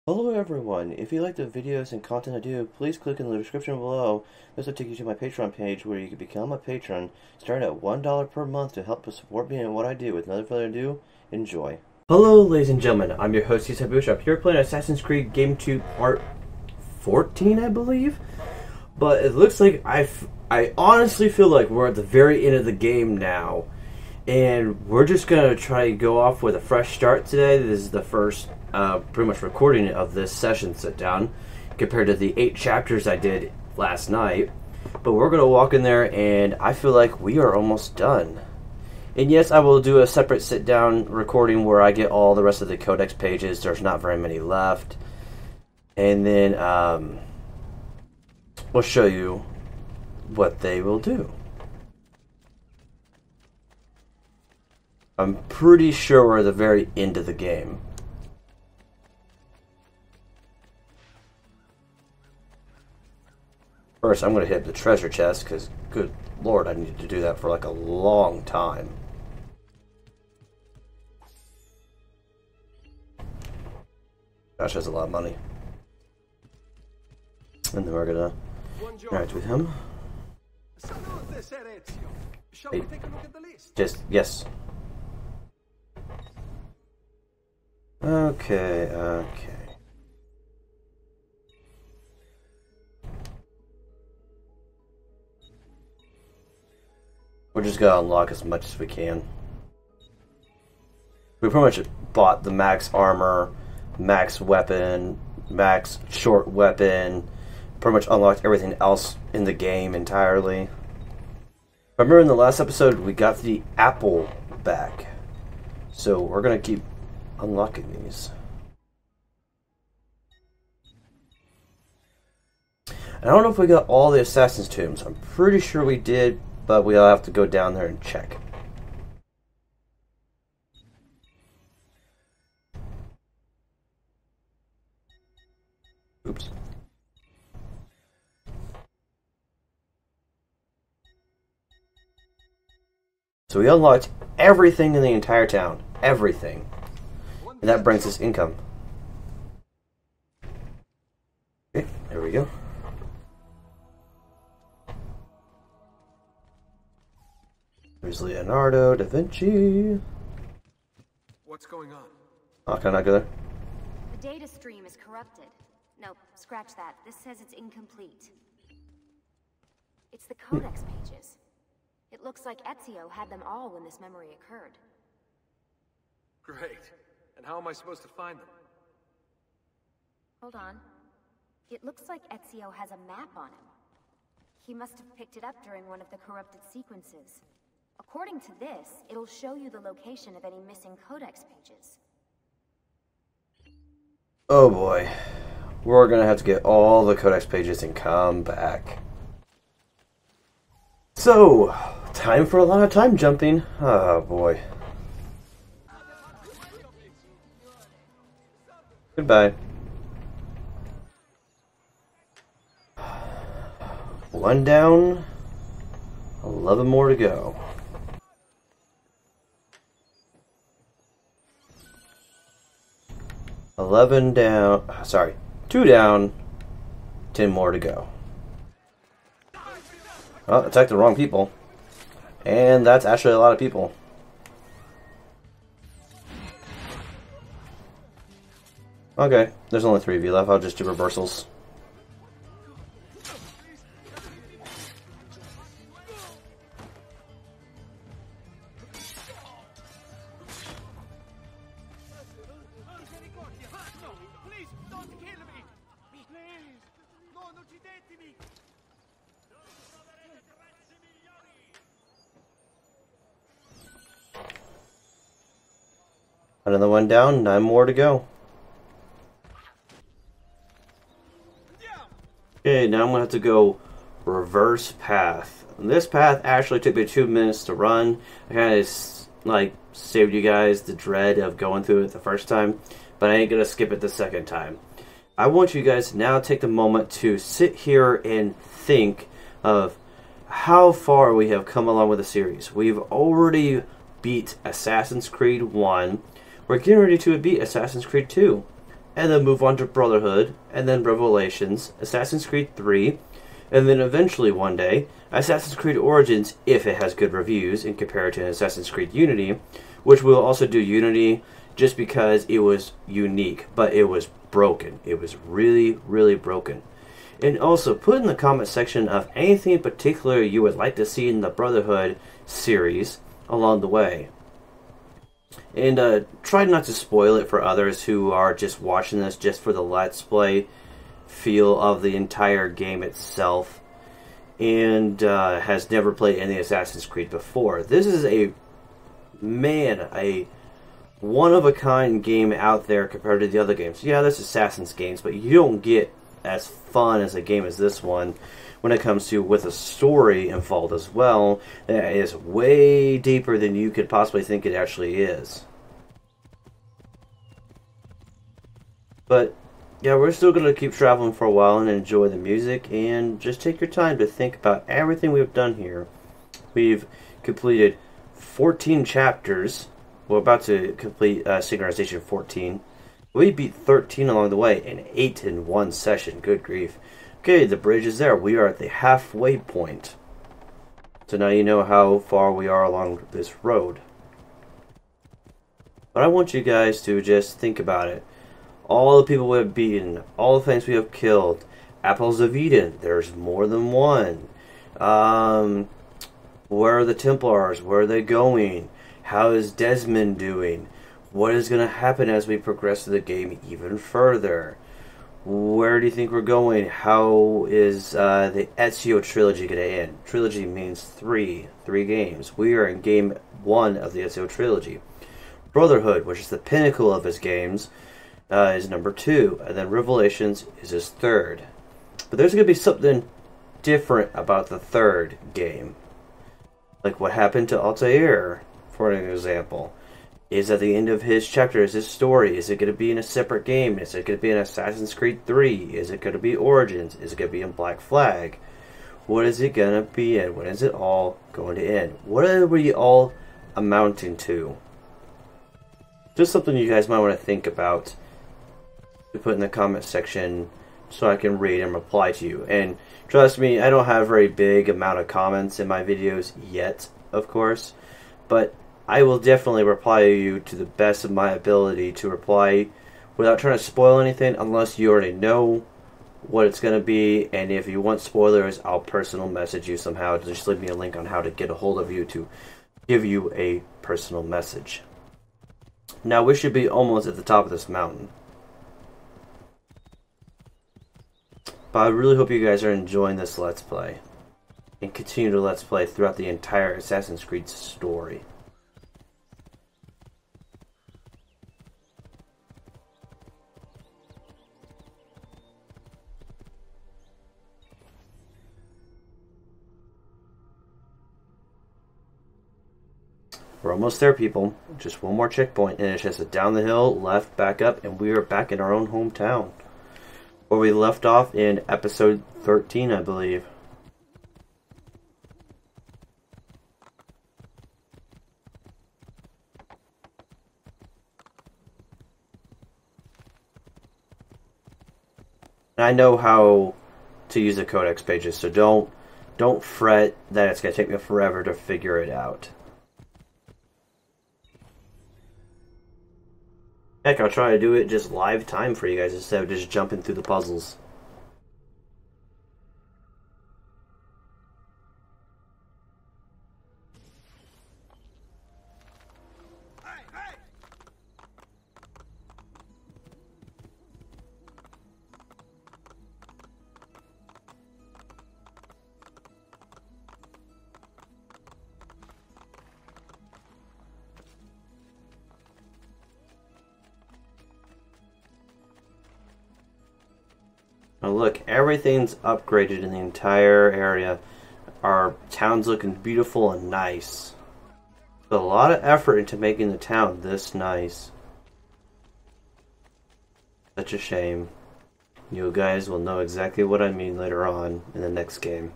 Hello everyone, if you like the videos and content I do, please click in the description below. This will take you to my Patreon page where you can become a patron starting at $1 per month to help support me in what I do. With no further ado, enjoy. Hello ladies and gentlemen, I'm your host Dstapp BootStrapp. Here playing Assassin's Creed Game 2 Part 14 I believe. But it looks like I honestly feel like we're at the very end of the game now. And we're just going to try to go off with a fresh start today. This is the first pretty much recording of this session sit down compared to the 8 chapters I did last night. But we're going to walk in there and I feel like we are almost done. And yes, I will do a separate sit down recording where I get all the rest of the codex pages. There's not very many left. And then we'll show you what they will do. I'm pretty sure we're at the very end of the game. First, I'm going to hit the treasure chest, because, good lord, I need to do that for like a long time. Gosh, that's a lot of money. And then we're going to interact with him. Hey. Just, yes. Okay. We're just gonna unlock as much as we can. We pretty much bought the max armor, max weapon, max short weapon, pretty much unlocked everything else in the game entirely. Remember in the last episode we got the apple back. So we're gonna keep unlocking these. I don't know if we got all the assassin's tombs. I'm pretty sure we did, but we'll have to go down there and check. Oops. So we unlocked everything in the entire town. Everything. And that brings us income. Okay, there we go. There's Leonardo da Vinci. What's going on? Oh, can I not go there? The data stream is corrupted. No, scratch that. This says it's incomplete. It's the codex pages. It looks like Ezio had them all when this memory occurred. Great. And how am I supposed to find them? Hold on. It looks like Ezio has a map on him. He must have picked it up during one of the corrupted sequences. According to this, it'll show you the location of any missing codex pages. Oh boy. We're gonna have to get all the codex pages and come back. So, time for a lot of time jumping. Oh boy. Goodbye. 1 down, 11 more to go. 11 down, sorry, 2 down, 10 more to go. Oh, attacked the wrong people. And that's actually a lot of people. Okay, there's only 3 of you left. I'll just do reversals. Another 1 down, 9 more to go. Okay, now I'm going to have to go reverse path. And this path actually took me 2 minutes to run. I kind of like saved you guys the dread of going through it the first time, but I ain't going to skip it the second time. I want you guys to now take the moment to sit here and think of how far we have come along with the series. We've already beat Assassin's Creed 1. We're getting ready to beat Assassin's Creed 2. and then move on to Brotherhood, and then Revelations, Assassin's Creed 3, and then eventually one day, Assassin's Creed Origins, if it has good reviews, and compare it to Assassin's Creed Unity, which we'll also do Unity just because it was unique, but it was broken. It was really, really broken. And also, put in the comment section of anything in particular you would like to see in the Brotherhood series along the way. And try not to spoil it for others who are just watching this just for the Let's Play feel of the entire game itself, and has never played any Assassin's Creed before. This is a one-of-a-kind game out there compared to the other games. Yeah, there's Assassin's games, but you don't get as fun as a game as this one when it comes to with a story involved as well that is way deeper than you could possibly think it actually is. But yeah, we're still going to keep traveling for a while and enjoy the music, and just take your time to think about everything we've done here. We've completed 14 chapters. We're about to complete Synchronization 14. We beat 13 along the way, and 8 in one session. Good grief. Okay, the bridge is there. We are at the halfway point. So now you know how far we are along this road. But I want you guys to just think about it. All the people we have beaten, all the things we have killed, Apples of Eden, there's more than one. Where are the Templars? Where are they going? How is Desmond doing? What is going to happen as we progress through the game even further? Where do you think we're going? How is the Ezio Trilogy going to end? Trilogy means three games. We are in game 1 of the Ezio Trilogy. Brotherhood, which is the pinnacle of his games, is number 2, and then Revelations is his 3rd. But there's going to be something different about the 3rd game. Like what happened to Altair, for an example. Is at the end of his chapter, is his story, is it going to be in a separate game? Is it going to be in Assassin's Creed 3? Is it going to be Origins? Is it going to be in Black Flag? What is it going to be in? When is it all going to end? What are we all amounting to? Just something you guys might want to think about. To put in the comment section so I can read and reply to you. And trust me, I don't have a very big amount of comments in my videos yet, of course, but I will definitely reply to you to the best of my ability to reply without trying to spoil anything, unless you already know what it's going to be. And if you want spoilers, I'll personal message you somehow. Just leave me a link on how to get a hold of you to give you a personal message. Now we should be almost at the top of this mountain. But I really hope you guys are enjoying this Let's Play. And continue to Let's Play throughout the entire Assassin's Creed story. We're almost there, people. Just one more checkpoint, and it's just a down the hill, left, back up, and we are back in our own hometown. Where we left off in episode 13, I believe. And I know how to use the codex pages, so don't fret that it's going to take me forever to figure it out. Heck, I'll try to do it just live time for you guys instead of just jumping through the puzzles. Now look, everything's upgraded in the entire area. Our town's looking beautiful and nice. Put a lot of effort into making the town this nice. Such a shame. You guys will know exactly what I mean later on in the next game.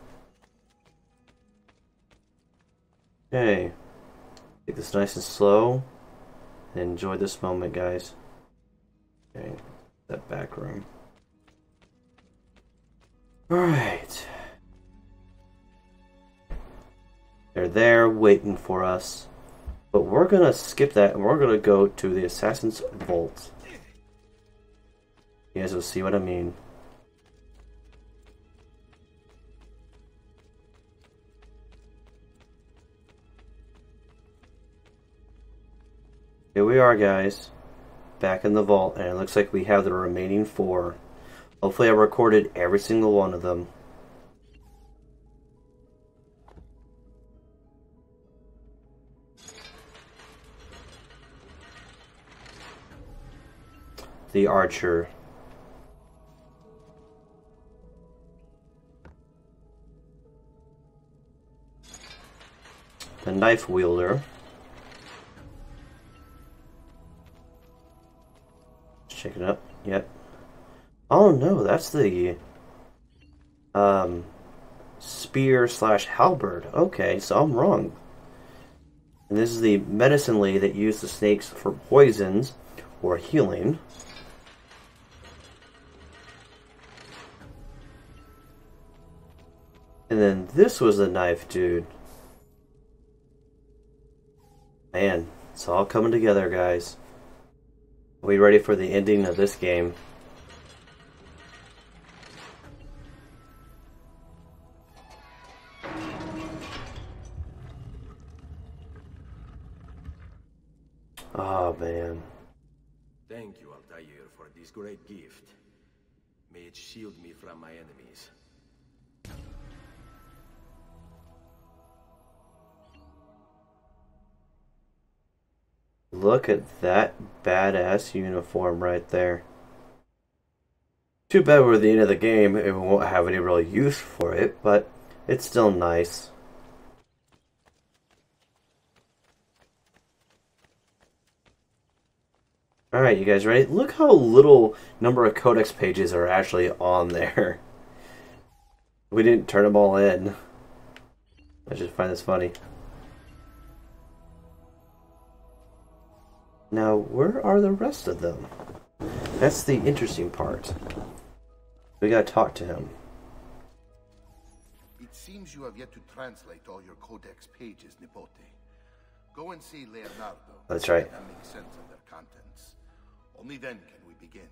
Okay. Take this nice and slow. And enjoy this moment, guys. Okay. That back room. Alright. They're there waiting for us. But we're gonna skip that and we're gonna go to the Assassin's Vault. You guys will see what I mean. Here we are, guys. Back in the vault, and it looks like we have the remaining 4. Hopefully I recorded every single one of them. The archer. The knife wielder. Check it up. Yep. Oh no, that's the spear / halberd. Okay, so I'm wrong. And this is the medicine lady that used the snakes for poisons or healing. And then this was the knife dude. Man, it's all coming together, guys. Are we ready for the ending of this game? Oh, man. Thank you, Altair, for this great gift. May it shield me from my enemies. Look at that badass uniform right there. Too bad we're at the end of the game and we won't have any real use for it, but it's still nice. Alright, you guys ready? Look how little number of codex pages are actually on there. We didn't turn them all in. I just find this funny. Now, where are the rest of them? That's the interesting part. We gotta talk to him. It seems you have yet to translate all your codex pages, Nipote. Go and see Leonardo. That's right. And make sense of their contents. Only then can we begin.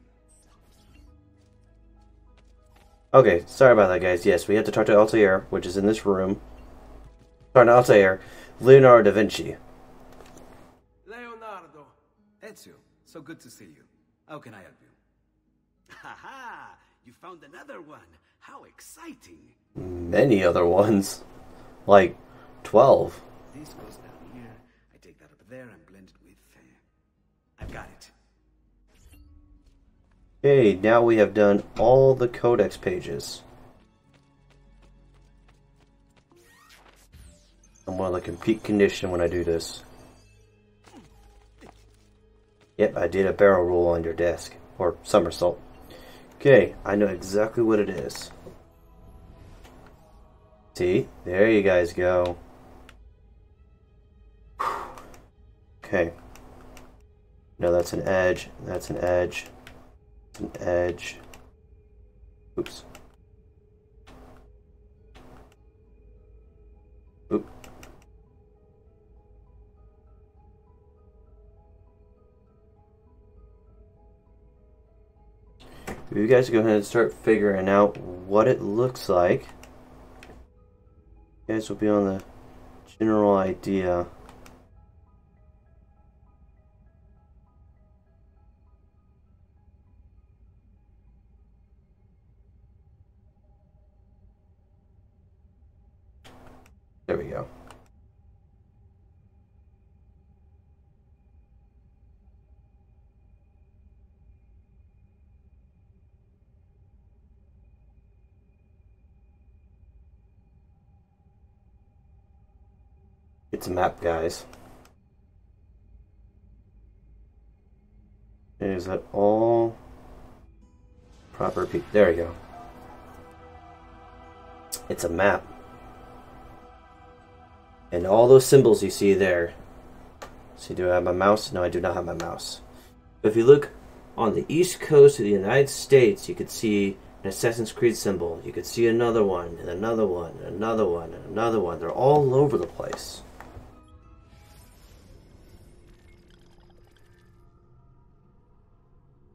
Okay, sorry about that, guys. Yes, we have to talk to Altair, which is in this room. Sorry, not Altair. Leonardo da Vinci. Leonardo! Ezio, so good to see you. How can I help you? Ha! You found another one. How exciting. Many other ones. Like 12. This goes down here. I take that up there and blend it with... I've got it. Okay, now we have done all the codex pages. I'm more like in peak condition when I do this. Yep, I did a barrel roll on your desk. Or somersault. Okay, I know exactly what it is. See? There you guys go. Okay. No, that's an edge. That's an edge. An edge. Oops. Oop. You guys go ahead and start figuring out what it looks like. You guys will be on the general idea. There we go. It's a map, guys. Is that all proper? There we go. It's a map. And all those symbols you see there. See, do I have my mouse? No, I do not have my mouse. If you look On the east coast of the United States, you could see an Assassin's Creed symbol. You could see another one, and another one, and another one, and another one. They're all over the place.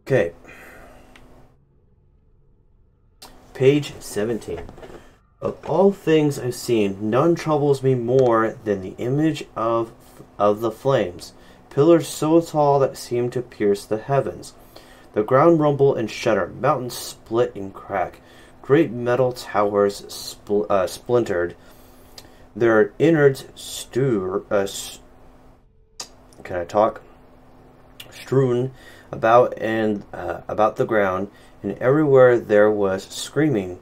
Okay. Page 17. Of all things I've seen, none troubles me more than the image of the flames. Pillars so tall that seem to pierce the heavens. The ground rumble and shudder, mountains split and crack, great metal towers splintered, their innards strewn about and about the ground, and everywhere there was screaming.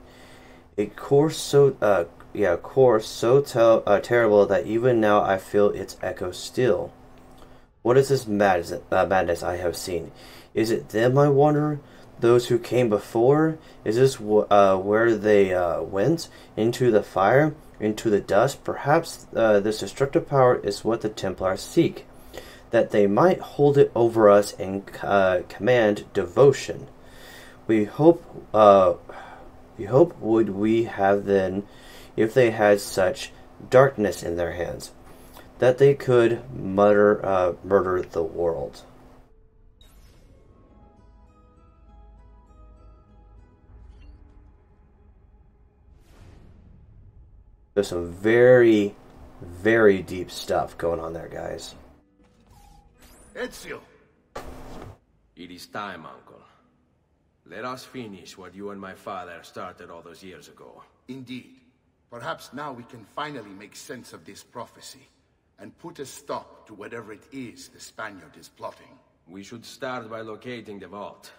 A course so terrible that even now I feel its echo still. What is this madness I have seen? Is it them, I wonder? Those who came before? Is this where they went? Into the fire? Into the dust? Perhaps this destructive power is what the Templars seek, that they might hold it over us and command devotion. We hope would we have then, if they had such darkness in their hands, that they could murder the world. There's some very, very deep stuff going on there, guys. Ezio! It is time, Uncle. Let us finish what you and my father started all those years ago. Indeed. Perhaps now we can finally make sense of this prophecy, and put a stop to whatever it is the Spaniard is plotting. We should start by locating the vault.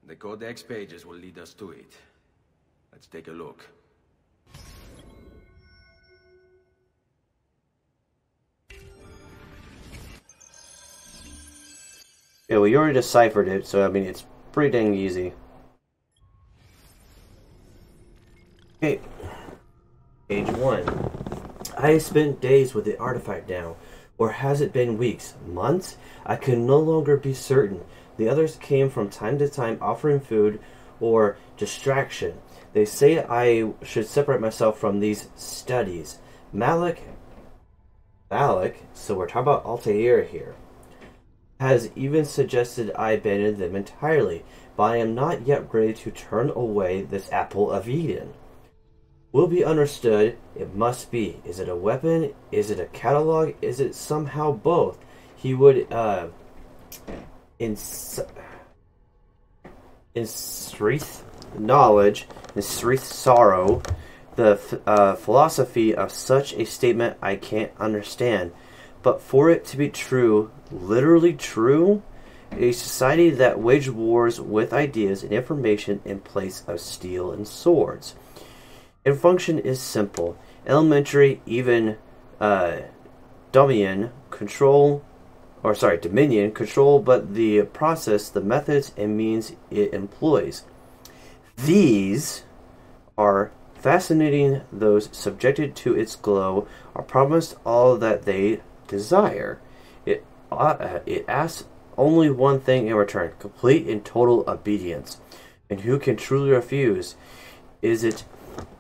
The Codex pages will lead us to it. Let's take a look. Yeah, we already deciphered it, so I mean, it's pretty dang easy. Okay. Page 1. I spent days with the artifact now. Or has it been weeks? Months? I could no longer be certain. The others came from time to time offering food or distraction. They say I should separate myself from these studies. Malik, so we're talking about Altair here, has even suggested I abandon them entirely, but I am not yet ready to turn away this apple of Eden. Will be understood, it must be. Is it a weapon? Is it a catalog? Is it somehow both? He would, in Sreeth knowledge, in Sreeth sorrow, the philosophy of such a statement I can't understand. But for it to be true, literally true, a society that waged wars with ideas and information in place of steel and swords. Its function is simple, elementary, even dominion control, but the process, the methods, and means it employs. These are fascinating. Those subjected to its glow are promised all that they desire. It asks only one thing in return: complete and total obedience. And who can truly refuse? Is it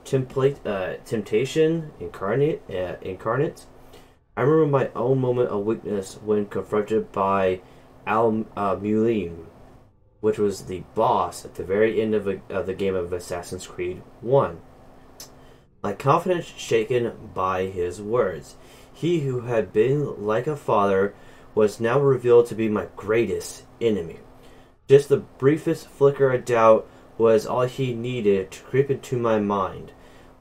temptation incarnate? I remember my own moment of weakness when confronted by Al-Mulim, which was the boss at the very end of the game of Assassin's Creed 1. My confidence shaken by his words. He who had been like a father was now revealed to be my greatest enemy. Just the briefest flicker of doubt was all he needed to creep into my mind.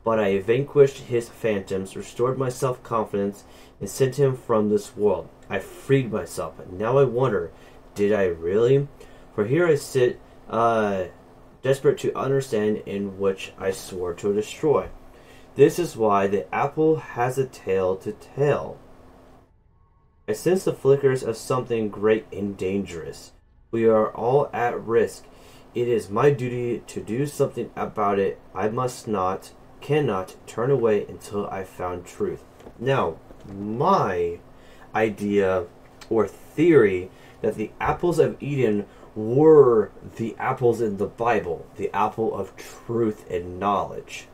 But I vanquished his phantoms, restored my self-confidence, and sent him from this world. I freed myself, and now I wonder, did I really? For here I sit, desperate to understand, in which I swore to destroy. This is why the apple has a tale to tell. I sense the flickers of something great and dangerous. We are all at risk. It is my duty to do something about it. I cannot turn away until I found truth. Now, my idea or theory that the apples of Eden were the apples in the Bible, the apple of truth and knowledge.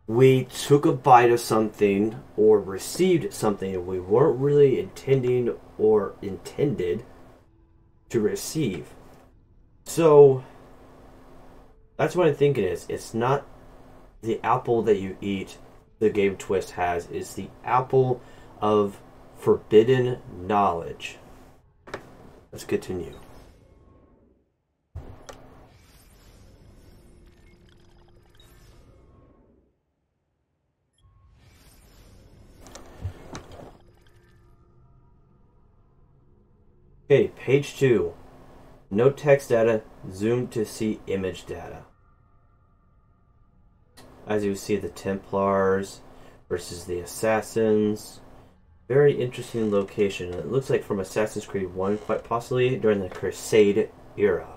We took a bite of something or received something we weren't really intending or intended to receive. So that's what I'm thinking is, it's not the apple that you eat, the game twist has, is the apple of forbidden knowledge. Let's continue. Okay, page 2. No text data, zoom to see image data. As you see, the Templars versus the Assassins. Very interesting location. It looks like from Assassin's Creed 1, quite possibly during the Crusade era.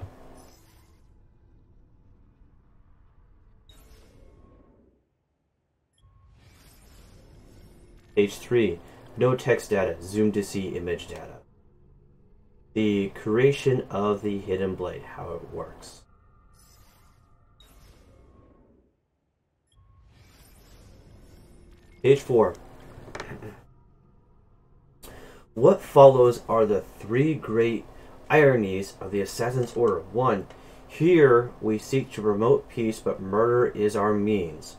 Page 3. No text data, zoom to see image data. The creation of the hidden blade, how it works. Page 4. What follows are the three great ironies of the Assassin's Order. 1. Here we seek to promote peace, but murder is our means.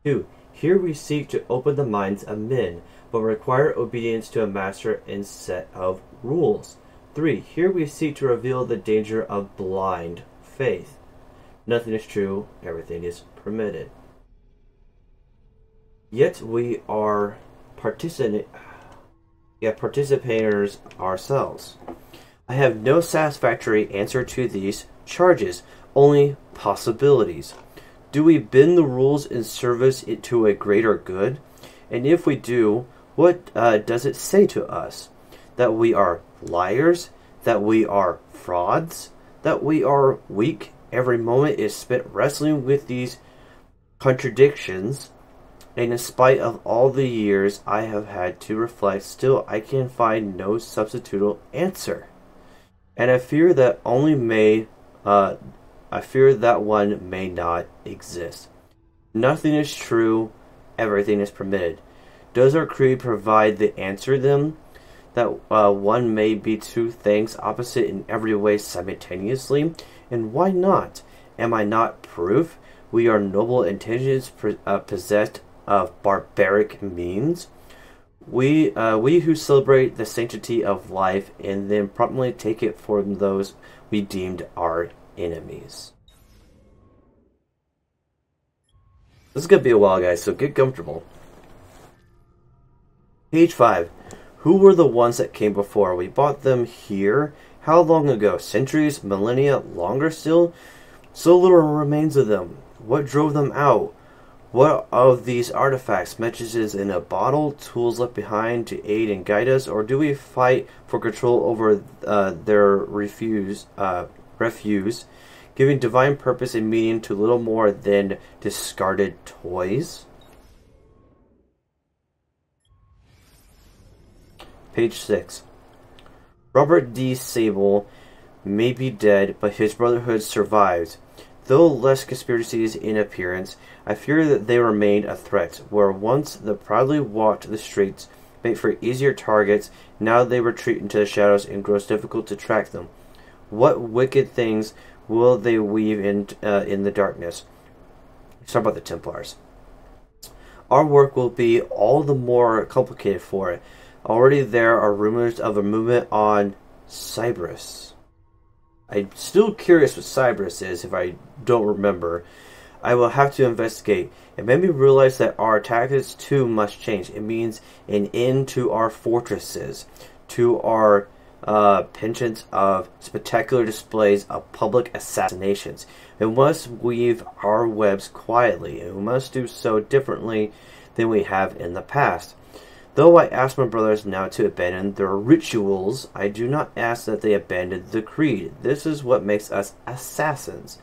2. Here we seek to open the minds of men, but require obedience to a master and set of rules. 3. Here we seek to reveal the danger of blind faith. Nothing is true, everything is permitted. Yet we are participators ourselves. I have no satisfactory answer to these charges, only possibilities. Do we bend the rules in service to a greater good? And if we do, what does it say to us? That we are liars? That we are frauds? That we are weak? Every moment is spent wrestling with these contradictions, and in spite of all the years I have had to reflect, still I can find no substitutable answer. And I fear that one may not exist. Nothing is true, everything is permitted. Does our creed provide the answer then? That one may be two things opposite in every way simultaneously? And why not? Am I not proof we are noble intentions possessed of barbaric means? We who celebrate the sanctity of life and then promptly take it from those we deemed our enemies. This is going to be a while, guys, so get comfortable. Page 5. Who were the ones that came before? We bought them here. How long ago? Centuries? Millennia? Longer still? So little remains of them. What drove them out? What of these artifacts? Messages in a bottle? Tools left behind to aid and guide us? Or do we fight for control over their refuse, giving divine purpose and meaning to little more than discarded toys? Page 6. Robert D. Sable may be dead, but his brotherhood survives. Though less conspiracies in appearance, I fear that they remain a threat. Where once they proudly walked the streets, made for easier targets, now they retreat into the shadows and grows difficult to track them. What wicked things will they weave in the darkness? Let's talk about the Templars. Our work will be all the more complicated for it. Already there are rumors of a movement on Cyprus. I'm still curious what Cyprus is if I don't remember. I will have to investigate. It made me realize that our tactics too must change. It means an end to our fortresses, to our penchant of spectacular displays of public assassinations. We must weave our webs quietly, and we must do so differently than we have in the past. Though I ask my brothers now to abandon their rituals, I do not ask that they abandon the creed. This is what makes us assassins.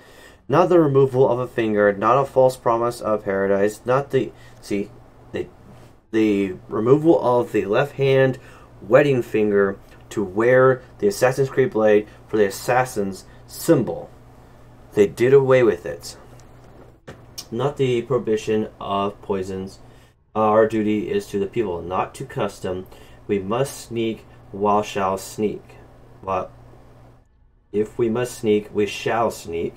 Not the removal of a finger, not a false promise of paradise, not the removal of the left hand wedding finger to wear the Assassin's Creed blade for the Assassin's symbol. They did away with it. Not the prohibition of poisons. Our duty is to the people, not to custom. We must sneak, while shall sneak. Well, if we must sneak, we shall sneak.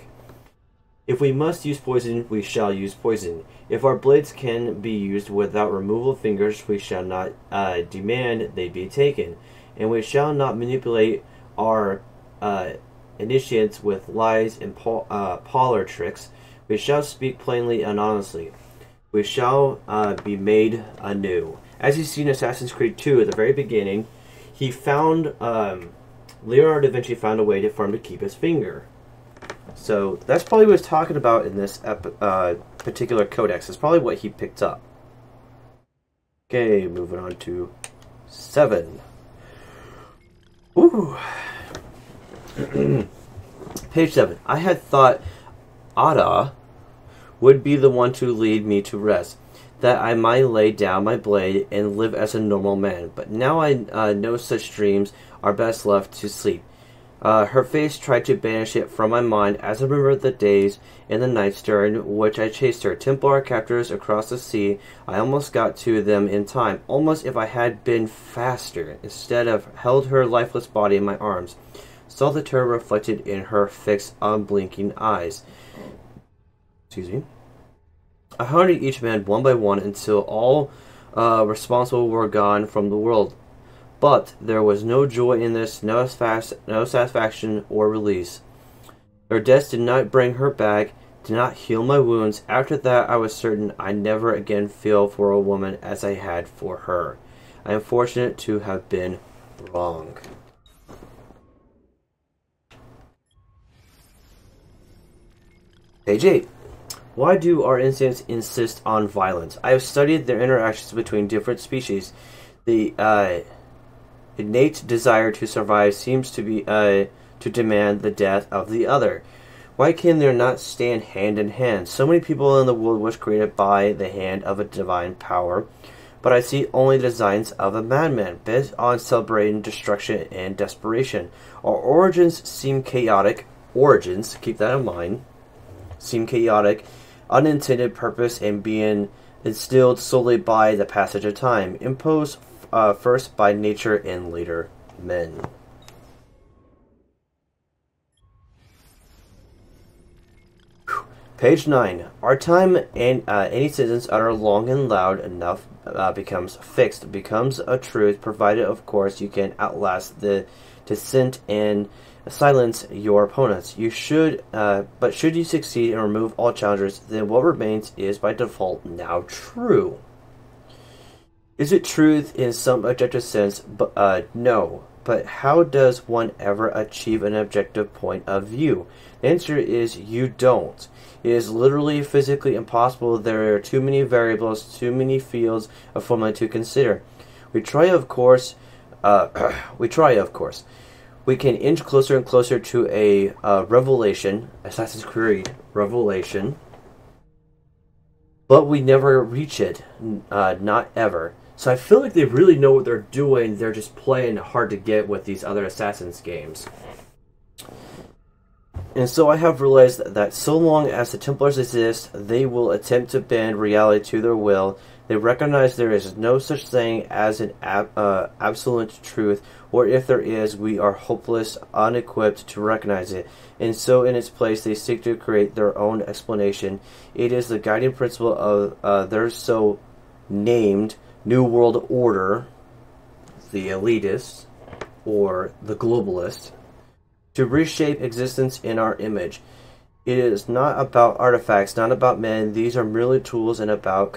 If we must use poison, we shall use poison. If our blades can be used without removal of fingers, we shall not demand they be taken. And we shall not manipulate our initiates with lies and parlor tricks. We shall speak plainly and honestly. We shall be made anew. As you see in Assassin's Creed 2 at the very beginning, he found, Leonardo da Vinci found a way for him to keep his finger. So that's probably what he's talking about in this particular codex. It's probably what he picked up. Okay, moving on to 7. Ooh. Page 7. I had thought Ada would be the one to lead me to rest, that I might lay down my blade and live as a normal man. But now I know such dreams are best left to sleep. Her face tried to banish it from my mind as I remembered the days and the nights during which I chased her. Templar captors across the sea. I almost got to them in time, almost if I had been faster. Instead of held her lifeless body in my arms, saw the terror reflected in her fixed, unblinking eyes. Excuse me. I hunted each man one by one until all responsible were gone from the world. But there was no joy in this, no satisfaction or release. Her death did not bring her back, did not heal my wounds. After that, I was certain I never again feel for a woman as I had for her. I am fortunate to have been wrong. Page 8. Why do our instincts insist on violence? I have studied their interactions between different species. The innate desire to survive seems to be to demand the death of the other. Why can there not stand hand in hand? So many people in the world was created by the hand of a divine power, but I see only the designs of a madman, bent on celebrating destruction and desperation. Our origins seem chaotic. Origins, keep that in mind, seem chaotic, unintended purpose, and being instilled solely by the passage of time, imposed first by nature and later men. Page 9. Our time and any sentence uttered long and loud enough becomes fixed, becomes a truth, provided, of course, you can outlast the dissent and silence your opponents. You should, but should you succeed and remove all challengers, then what remains is by default now true. Is it truth in some objective sense? But no. But how does one ever achieve an objective point of view? The answer is you don't. It is literally physically impossible. There are too many variables, too many fields of formula to consider. We try, of course. We can inch closer and closer to a revelation, Assassin's Creed revelation, but we never reach it. Not ever. So I feel like they really know what they're doing. They're just playing hard to get with these other Assassin's games. And so I have realized that so long as the Templars exist, they will attempt to bend reality to their will. They recognize there is no such thing as an absolute truth, or if there is, we are hopeless, unequipped to recognize it. And so in its place, they seek to create their own explanation. It is the guiding principle of their so-named New World Order, the elitists, or the globalists, to reshape existence in our image. It is not about artifacts, not about men. These are merely tools and about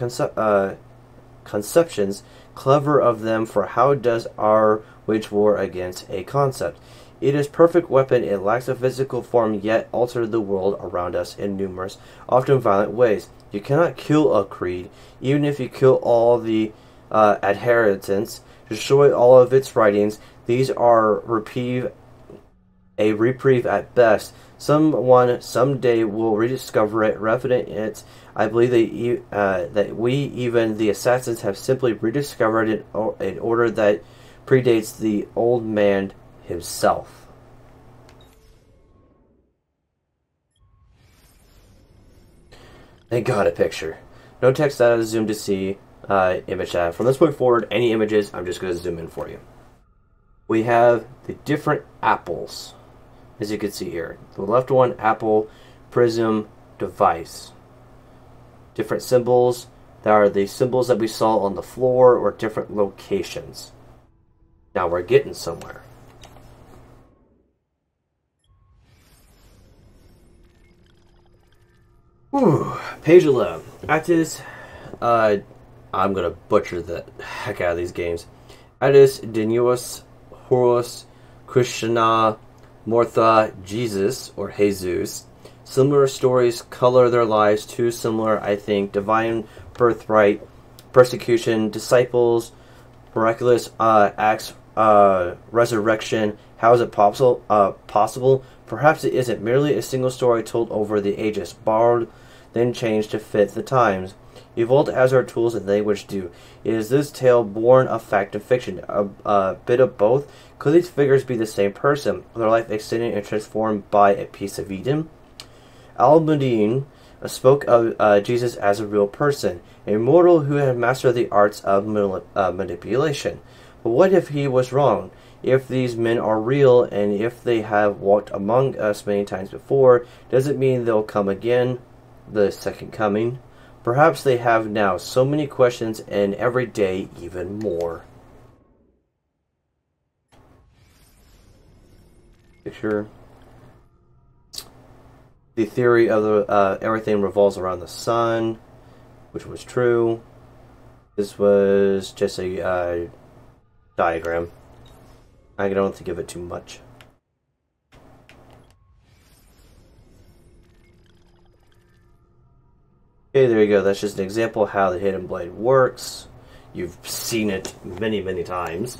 conceptions, clever of them, for how does our wage war against a concept? It is perfect weapon. It lacks a physical form, yet altered the world around us in numerous, often violent ways. You cannot kill a creed, even if you kill all the adherents, destroy all of its writings. These are a reprieve at best. Someone someday will rediscover it, refinate it. I believe that we, even the assassins, have simply rediscovered it in order that predates the old man himself. Thank God, a picture. No text data zoom to see image data. From this point forward, any images, I'm just going to zoom in for you. We have the different apples, as you can see here. The left one, apple, prism, device. Different symbols. That are the symbols that we saw on the floor or different locations. Now we're getting somewhere. Whew. Page 11. Actus, I'm gonna butcher the heck out of these games. Actus, Dinuus, Horus, Krishna, Mortha, Jesus, or Jesus. Similar stories color their lives. Too similar, I think. Divine birthright, persecution, disciples, miraculous acts, resurrection. How is it possible? Perhaps it isn't. Merely a single story told over the ages, borrowed, then changed to fit the times. Evolved as our tools and language do. Is this tale born of fact and fiction? A bit of both? Could these figures be the same person? Their life extended and transformed by a piece of Eden? Al-Muddin spoke of Jesus as a real person, a mortal who had mastered the arts of manipulation. But what if he was wrong? If these men are real, and if they have walked among us many times before, does it mean they'll come again? The second coming? Perhaps they have now. So many questions, and every day even more. Picture. The theory of the everything revolves around the sun, which was true. This was just a diagram. I don't have to give it too much. Okay, there you go. That's just an example of how the Hidden Blade works. You've seen it many, many times.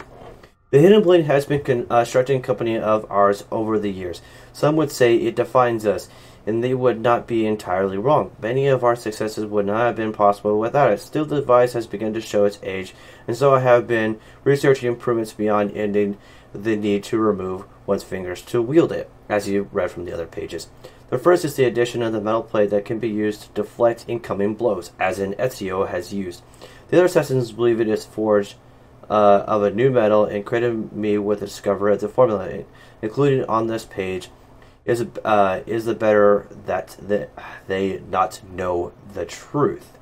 The Hidden Blade has been constructing company of ours over the years. Some would say it defines us, and they would not be entirely wrong. Many of our successes would not have been possible without it. Still, the device has begun to show its age, and so I have been researching improvements beyond ending the need to remove one's fingers to wield it, as you read from the other pages. The first is the addition of the metal plate that can be used to deflect incoming blows, as in Ezio has used. The other assassins believe it is forged of a new metal and credited me with the discovery of the formula, including on this page. Is the better that they not know the truth.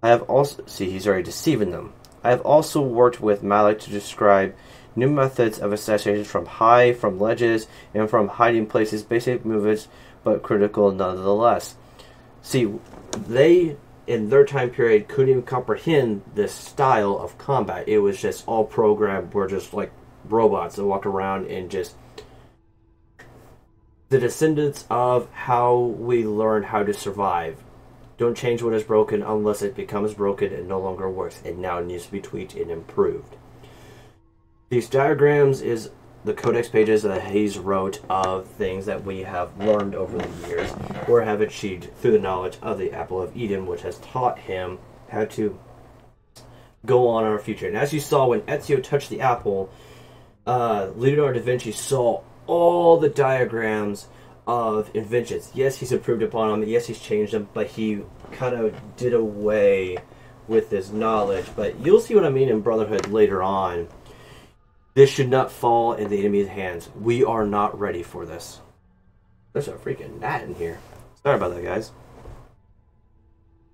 I have also he's already deceiving them. I have also worked with Malik to describe new methods of assassination from ledges, and from hiding places. Basic movements, but critical nonetheless. See, they in their time period couldn't even comprehend this style of combat. It was just all programmed. We're just like robots that walk around and just the descendants of how we learn how to survive. Don't change what is broken unless it becomes broken and no longer works, and now needs to be tweaked and improved. These diagrams is the codex pages that Hayes wrote of things that we have learned over the years or have achieved through the knowledge of the Apple of Eden, which has taught him how to go on in our future. And as you saw when Ezio touched the apple, Leonardo da Vinci saw all the diagrams of inventions. Yes, he's improved upon them. Yes, he's changed them, but he kind of did away with his knowledge. But you'll see what I mean in Brotherhood later on. This should not fall in the enemy's hands. We are not ready for this. There's a freaking gnat in here. Sorry about that, guys.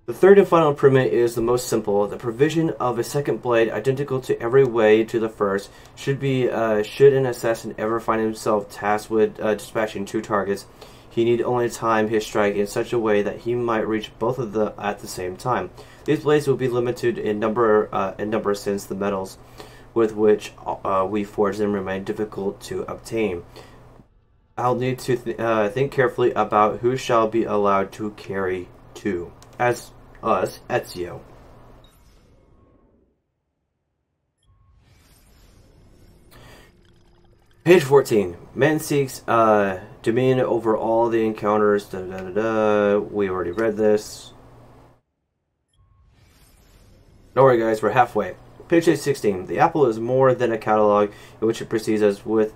The third and final improvement is the most simple. The provision of a second blade identical to every way to the first should an assassin ever find himself tasked with dispatching two targets, he need only time his strike in such a way that he might reach both of them at the same time. These blades will be limited in number since the metals with which we forge them remain difficult to obtain. I'll need to think carefully about who shall be allowed to carry two. As us, Ezio. Page 14. Man seeks dominion over all the encounters. We already read this. Don't worry, guys. We're halfway. Page 16. The apple is more than a catalog in which it precedes us with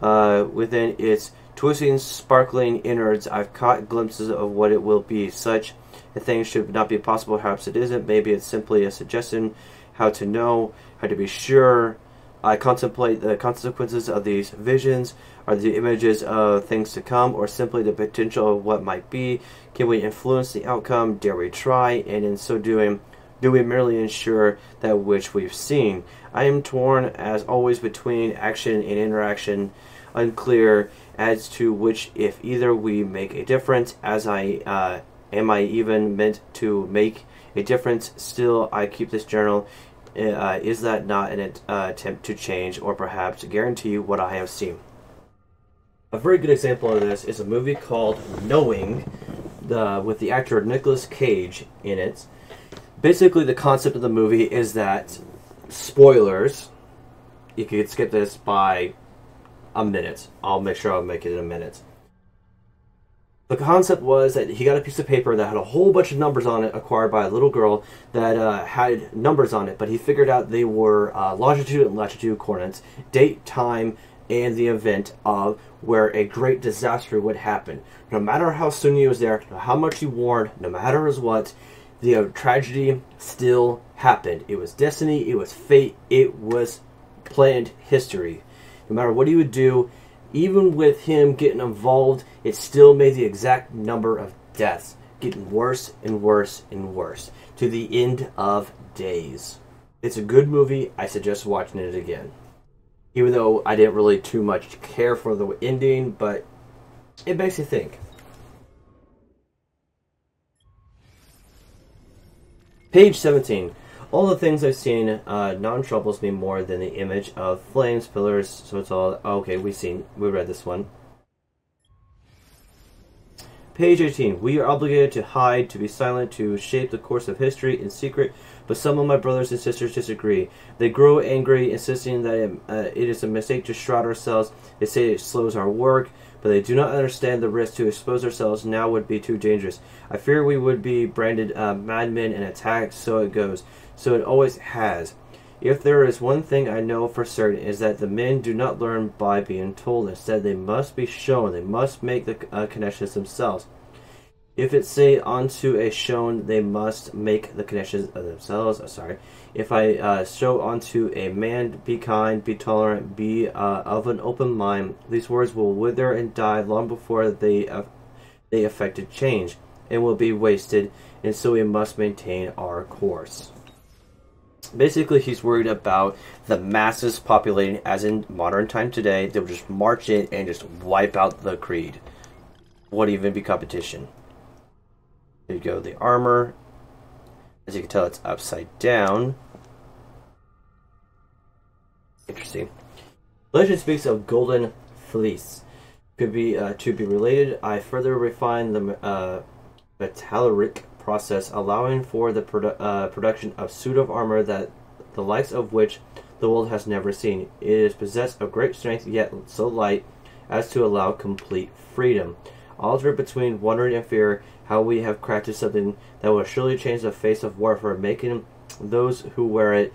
within its twisting, sparkling innards. I've caught glimpses of what it will be. Such a thing should not be possible. Perhaps it isn't. Maybe it's simply a suggestion. How to know, how to be sure. I contemplate the consequences of these visions. Are the images of things to come, or simply the potential of what might be? Can we influence the outcome? Dare we try? And in so doing, do we merely ensure that which we've seen? I am torn, as always, between action and interaction, unclear as to which, if either, we make a difference. As I am I even meant to make a difference? Still, I keep this journal. Is that not an attempt to change, or perhaps to guarantee what I have seen? A very good example of this is a movie called Knowing, with the actor Nicolas Cage in it. Basically, the concept of the movie is that, spoilers, you could skip this by a minute. I'll make sure I'll make it in a minute. The concept was that he got a piece of paper that had a whole bunch of numbers on it, acquired by a little girl that had numbers on it, but he figured out they were longitude and latitude coordinates, date, time, and the event of where a great disaster would happen. No matter how soon he was there, no how much he warned, no matter what, the tragedy still happened. It was destiny, it was fate, it was planned history. No matter what he would do, even with him getting involved, it still made the exact number of deaths, getting worse and worse and worse, to the end of days. It's a good movie. I suggest watching it again. Even though I didn't really too much care for the ending, but it makes you think. Page 17. All the things I've seen, none troubles me more than the image of flames, pillars, so it's all... Okay, we read this one. Page 18. We are obligated to hide, to be silent, to shape the course of history in secret, but some of my brothers and sisters disagree. They grow angry, insisting that it is a mistake to shroud ourselves. They say it slows our work, but they do not understand the risk to expose ourselves now would be too dangerous. I fear we would be branded madmen and attacked, so it goes. So it always has. If there is one thing I know for certain, is that the men do not learn by being told. Instead, they must be shown. They must make the connections themselves. If it's say onto a shown, they must make the connections of themselves. If I show onto a man, be kind, be tolerant, be of an open mind, these words will wither and die long before they affected change, and will be wasted, and so we must maintain our course. Basically, he's worried about the masses populating, as in modern time today. They'll just march in and just wipe out the Creed. Won't even be competition. There you go, the armor. As you can tell, it's upside down. Interesting. Legend speaks of golden fleece. Could be to be related. I further refine the metallurgic process, allowing for the production of suit of armor that the likes of which the world has never seen. It is possessed of great strength, yet so light as to allow complete freedom. Alter between wonder and fear, how we have crafted something that will surely change the face of warfare, making those who wear it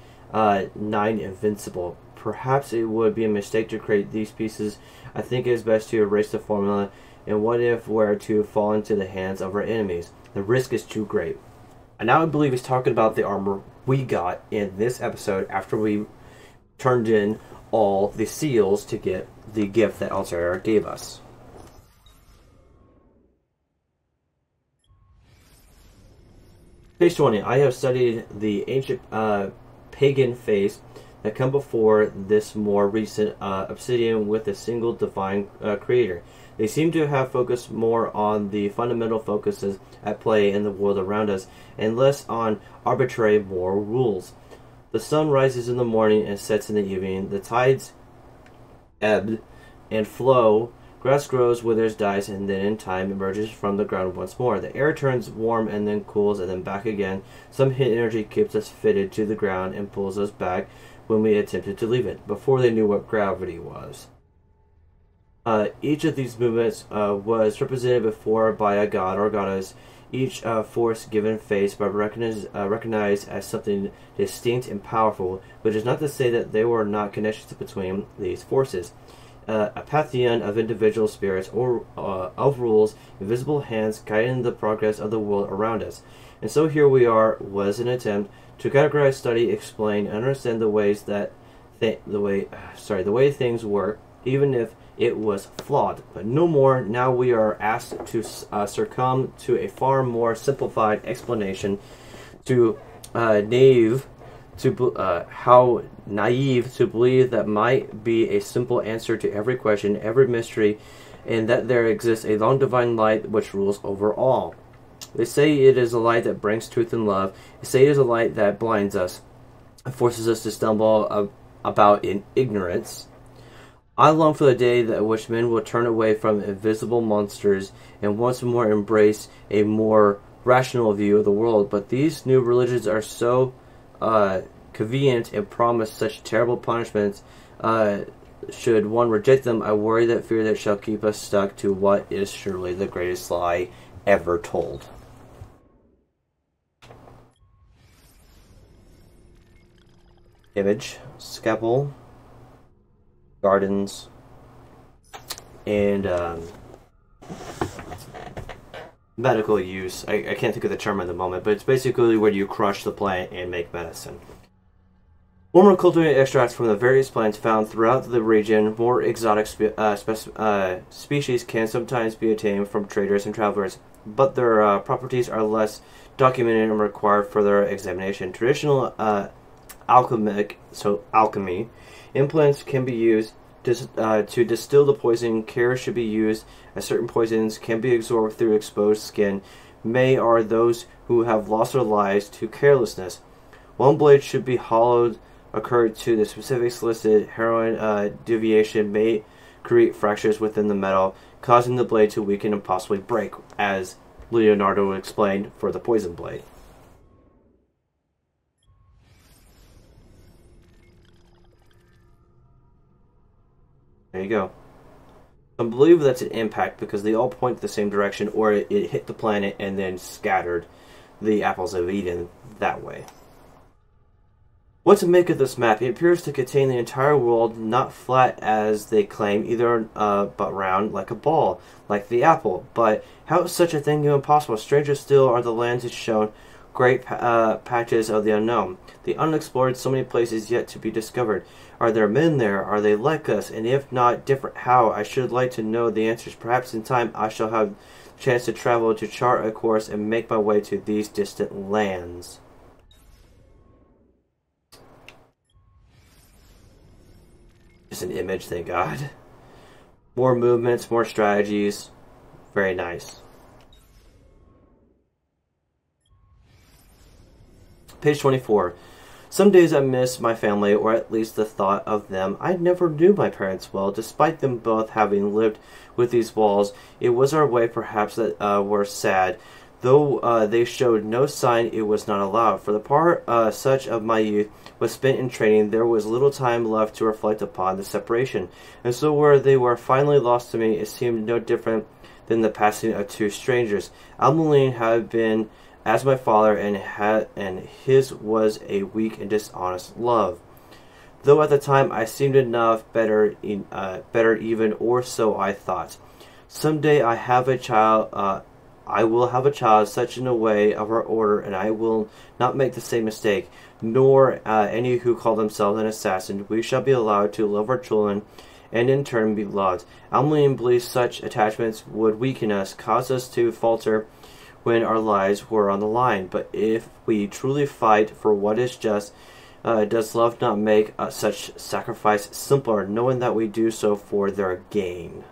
nigh invincible. Perhaps it would be a mistake to create these pieces. I think it is best to erase the formula, and what if were to fall into the hands of our enemies? The risk is too great. And now I believe he's talking about the armor we got in this episode after we turned in all the seals to get the gift that Altair gave us. Page 20. I have studied the ancient pagan faiths that come before this more recent obsidian with a single divine creator. They seem to have focused more on the fundamental focuses at play in the world around us, and less on arbitrary moral rules. The sun rises in the morning and sets in the evening. The tides ebb and flow. Grass grows, withers, dies, and then in time emerges from the ground once more. The air turns warm and then cools and then back again. Some hidden energy keeps us fitted to the ground and pulls us back when we attempted to leave it, before they knew what gravity was. Each of these movements was represented before by a god or goddess, each force given face by recognized as something distinct and powerful, which is not to say that there were not connections between these forces. A pantheon of individual spirits or of rules, invisible hands guiding the progress of the world around us. And so here we are was an attempt to categorize, study, explain, and understand the ways that the way things work, even if it was flawed. But no more. Now we are asked to succumb to a far more simplified explanation. How naive to believe that might be a simple answer to every question, every mystery, and that there exists a long divine light which rules over all. They say it is a light that brings truth and love. They say it is a light that blinds us, forces us to stumble about in ignorance. I long for the day that which men will turn away from invisible monsters and once more embrace a more rational view of the world. But these new religions are so convenient and promise such terrible punishments. Should one reject them, I worry that fear that shall keep us stuck to what is surely the greatest lie ever told. Image, scalpel, gardens, and medical use. I can't think of the term at the moment, but it's basically where you crush the plant and make medicine. Former cultivated extracts from the various plants found throughout the region. More exotic species can sometimes be obtained from traders and travelers, but their properties are less documented and require further examination. Traditional alchemy implants can be used to distill the poison. Care should be used as certain poisons can be absorbed through exposed skin. May are those who have lost their lives to carelessness. One blade should be hollowed occurred to the specifics listed. Heroin deviation may create fractures within the metal, causing the blade to weaken and possibly break, as Leonardo explained for the poison blade. There you go. I believe that's an impact because they all point the same direction, or it hit the planet and then scattered the apples of Eden that way. What to make of this map? It appears to contain the entire world, not flat as they claim, either but round like a ball, like the apple. But how is such a thing even possible? Stranger still are the lands it shown, great patches of the unknown, the unexplored, so many places yet to be discovered. Are there men there? Are they like us? And if not, different how? I should like to know the answers. Perhaps in time I shall have a chance to travel, to chart a course, and make my way to these distant lands. Just an image, thank God. More movements, more strategies. Very nice. Page 24. Some days I miss my family, or at least the thought of them. I never knew my parents well, despite them both having lived with these walls. It was our way, perhaps, that were sad, though they showed no sign it was not allowed. For the part such of my youth was spent in training, there was little time left to reflect upon the separation, and so where they were finally lost to me, it seemed no different than the passing of two strangers. Almeline had been as my father, and his was a weak and dishonest love. Though at the time I seemed enough better even, or so I thought. Some day I have a child. I will have a child such in a way of our order, and I will not make the same mistake, nor any who call themselves an assassin. We shall be allowed to love our children, and in turn be loved. Almeline believes such attachments would weaken us, cause us to falter when our lives were on the line. But if we truly fight for what is just, does love not make such sacrifice simpler, knowing that we do so for their gain?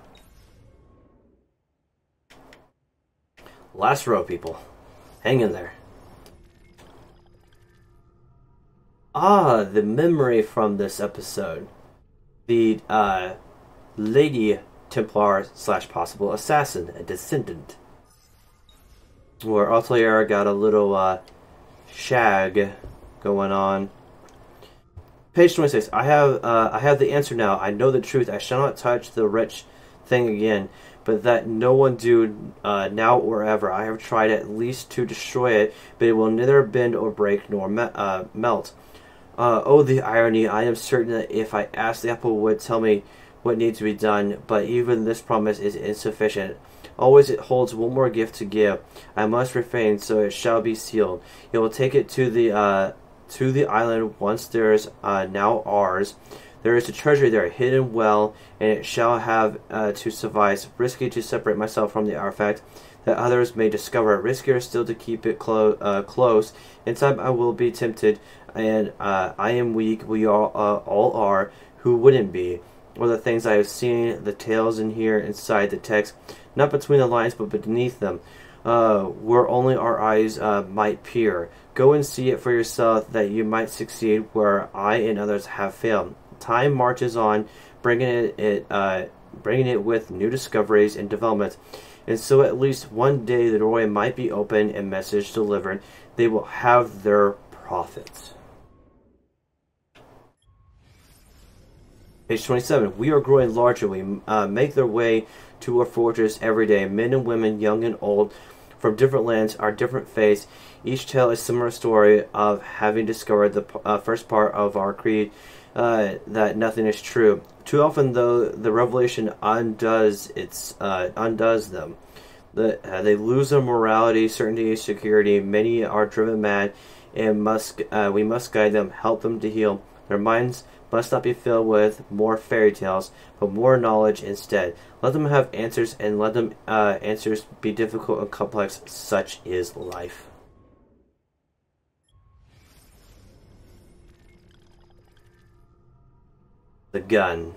Last row, people. Hang in there. Ah, the memory from this episode. The Lady Templar / possible assassin, a descendant. Where Altair got a little shag going on. Page 26. I have the answer now. I know the truth. I shall not touch the thing again, but that no one do now or ever. I have tried at least to destroy it, but it will neither bend or break nor melt. Oh, the irony. I am certain that if I asked, the apple would tell me what needs to be done, but even this promise is insufficient. Always it holds one more gift to give. I must refrain, so it shall be sealed. It will take it to the island once there is now ours. There is a treasure there, hidden well, and it shall have to suffice. Risky to separate myself from the artifact, that others may discover. Riskier still to keep it close. In time I will be tempted, and I am weak. We all are. Who wouldn't be? Or the things I have seen, the tales in here, inside the text, not between the lines, but beneath them, where only our eyes might peer. Go and see it for yourself, that you might succeed where I and others have failed. Time marches on, bringing it with new discoveries and developments, and so at least one day the doorway might be opened and message delivered. They will have their profits. Page 27. We are growing larger. We make their way to our fortress every day. Men and women, young and old, from different lands, our different faiths. Each tell a similar story of having discovered the first part of our creed, that nothing is true. Too often, though, the revelation undoes them. They lose their morality, certainty, security. Many are driven mad, and we must guide them, help them to heal. Their minds must not be filled with more fairy tales, but more knowledge instead. Let them have answers, and let them answers be difficult and complex. Such is life. The gun.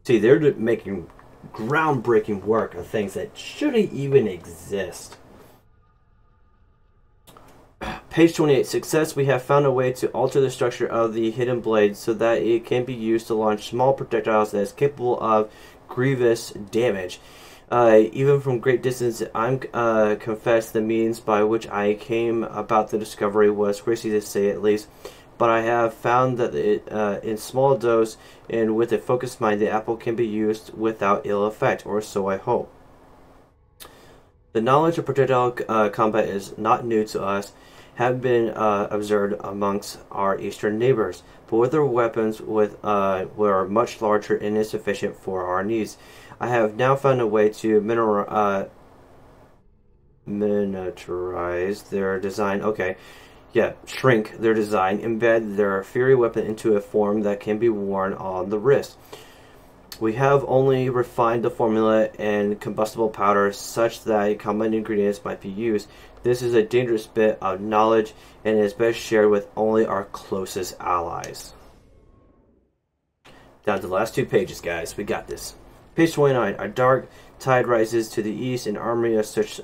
See, they're making groundbreaking work of things that shouldn't even exist. Page 28. Success. We have found a way to alter the structure of the hidden blade so that it can be used to launch small projectiles that is capable of grievous damage. Even from great distance, I'm confess the means by which I came about the discovery was crazy to say at least, but I have found that in small dose and with a focused mind, the apple can be used without ill effect, or so I hope. The knowledge of projectile combat is not new to us, have been observed amongst our eastern neighbors, but with their weapons were much larger and insufficient for our needs. I have now found a way to miniaturize their design. Okay, yeah, shrink their design, embed their fury weapon into a form that can be worn on the wrist. We have only refined the formula and combustible powder such that common ingredients might be used. This is a dangerous bit of knowledge and is best shared with only our closest allies. Down to the last 2 pages, guys. We got this. Page 29. A dark tide rises to the east, an army of such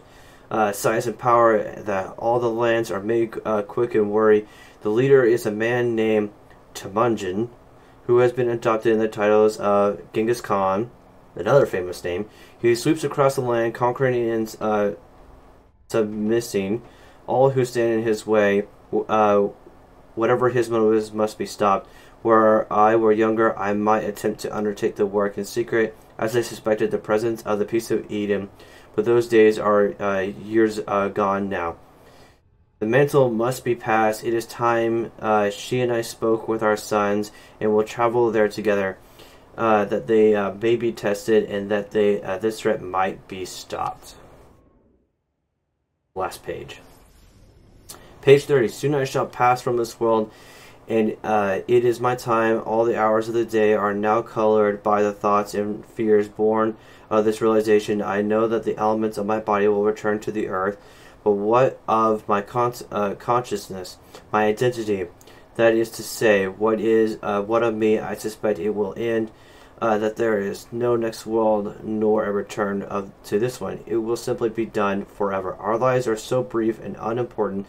size and power that all the lands are made quick and worry. The leader is a man named Temujin, who has been adopted in the titles of Genghis Khan, another famous name. He sweeps across the land, conquering and submitting all who stand in his way. Whatever his motives must be stopped. Where I were younger, I might attempt to undertake the work in secret, as I suspected the presence of the Peace of Eden, but those days are years gone now. The mantle must be passed. It is time. She and I spoke with our sons, and will travel there together, that they may be tested, and that this threat might be stopped. Last page. Page 30. Soon I shall pass from this world, and it is my time. All the hours of the day are now colored by the thoughts and fears born of this realization. I know that the elements of my body will return to the earth, but what of my consciousness, my identity? That is to say, what of me? I suspect it will end, that there is no next world nor a return to this one. It will simply be done forever. Our lives are so brief and unimportant.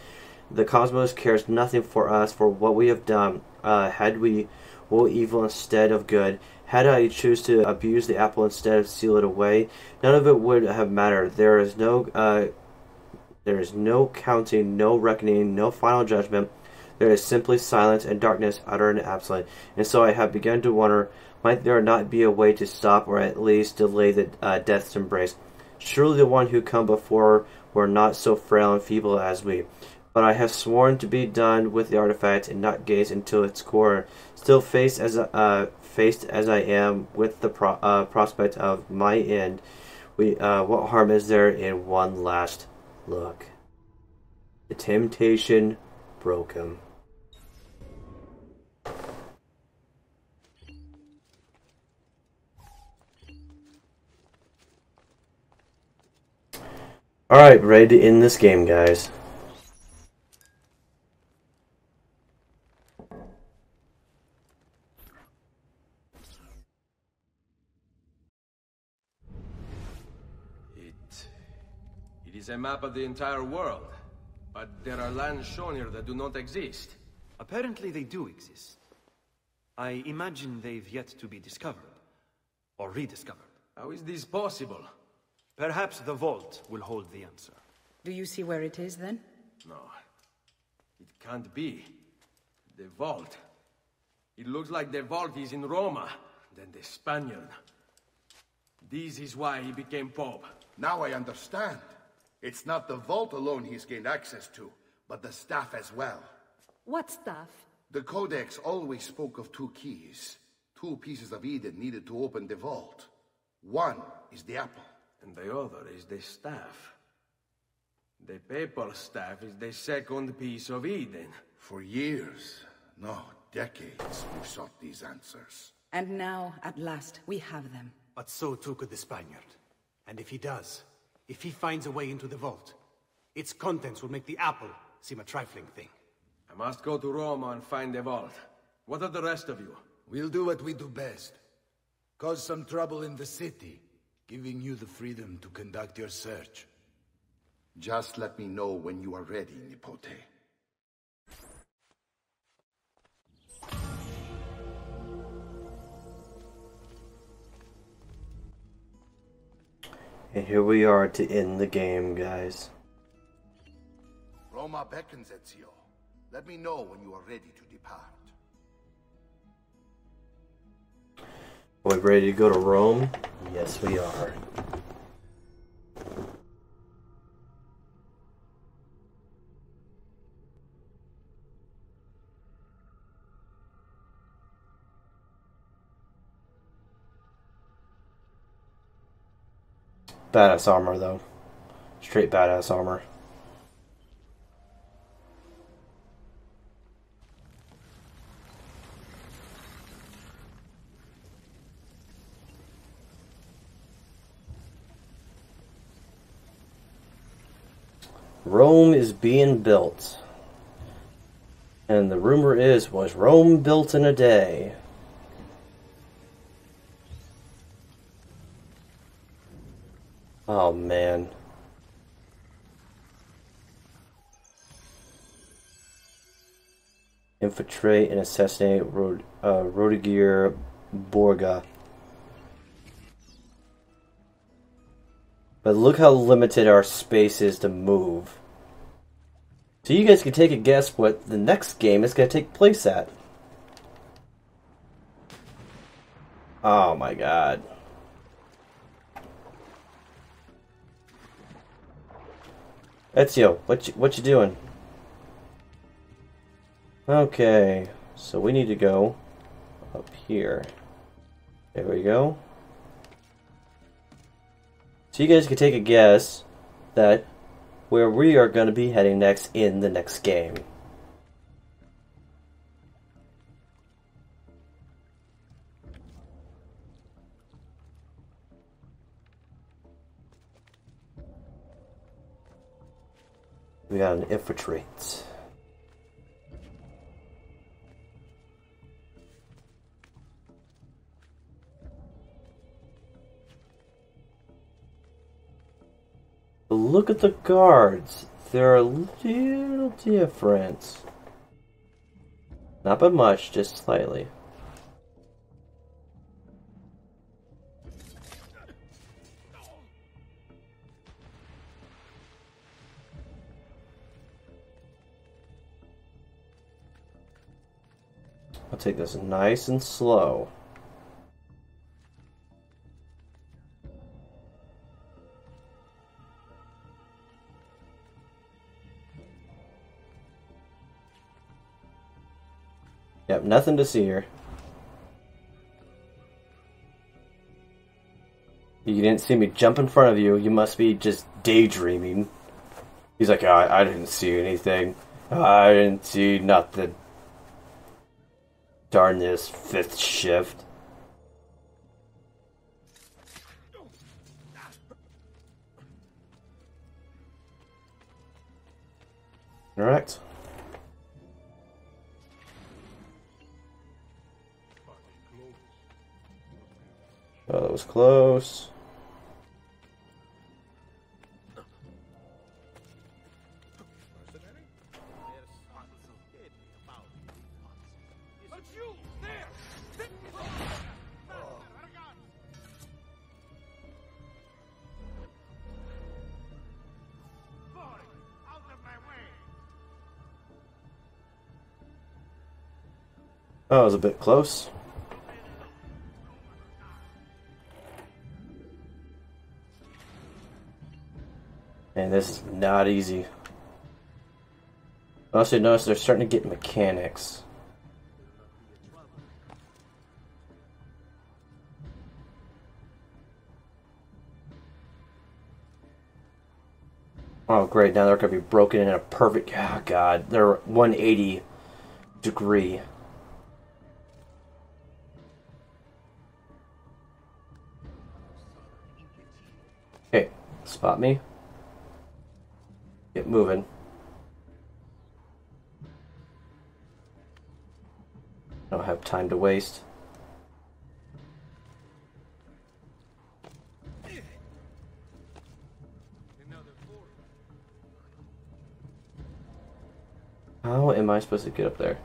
The cosmos cares nothing for us for what we have done. Had we will evil instead of good, had I choose to abuse the apple instead of seal it away, none of it would have mattered. There is no counting, no reckoning, no final judgment. There is simply silence and darkness, utter and absolute. And so I have begun to wonder Might there not be a way to stop or at least delay the death's embrace? Surely the one who come before were not so frail and feeble as we. But I have sworn to be done with the artifact and not gaze into its core. Still faced as I am with the prospect of my end, what harm is there in one last look? The temptation broke him. Alright, ready to end this game, guys. It is a map of the entire world, but there are lands shown here that do not exist. Apparently they do exist. I imagine they've yet to be discovered. Or rediscovered. How is this possible? Perhaps the vault will hold the answer. Do you see where it is, then? No. It can't be. The vault. It looks like the vault is in Roma, then the Spaniard. This is why he became Pope. Now I understand. It's not the vault alone he's gained access to, but the staff as well. What staff? The Codex always spoke of 2 keys. 2 pieces of Eden needed to open the vault. One is the apple. And the other is the staff. The papal staff is the second piece of Eden. For years, no, decades, we've sought these answers. And now, at last, we have them. But so too could the Spaniard. And if he does, if he finds a way into the vault, its contents will make the apple seem a trifling thing. I must go to Roma and find the vault. What are the rest of you? We'll do what we do best. Cause some trouble in the city, giving you the freedom to conduct your search. Just let me know when you are ready, Nipote. And here we are to end the game, guys. Roma beckons, Ezio. Let me know when you are ready to depart. Are we ready to go to Rome? Yes, we are. Badass armor, though. Straight badass armor. Rome is being built. And the rumor is, was Rome built in a day? Oh, man. Infiltrate and assassinate Rodiger Borga. But look how limited our space is to move. So you guys can take a guess what the next game is going to take place at. Oh my god. Ezio, what you doing? Okay, so we need to go up here. There we go. So you guys can take a guess that where we are going to be heading next in the next game. We got an infiltrate. Look at the guards. They're a little different. Not by much, just slightly. I'll take this nice and slow. Yep, nothing to see here. You didn't see me jump in front of you. You must be just daydreaming. He's like, oh, I didn't see anything. I didn't see nothing. Darn this 5th shift. Alright. Oh, that was close. Oh, it was a bit close. And this is not easy. I also notice they're starting to get mechanics. Oh great, now they're going to be broken in a perfect... Oh god, they're 180 degree. Okay, spot me. Get moving. Don't have time to waste. How am I supposed to get up there?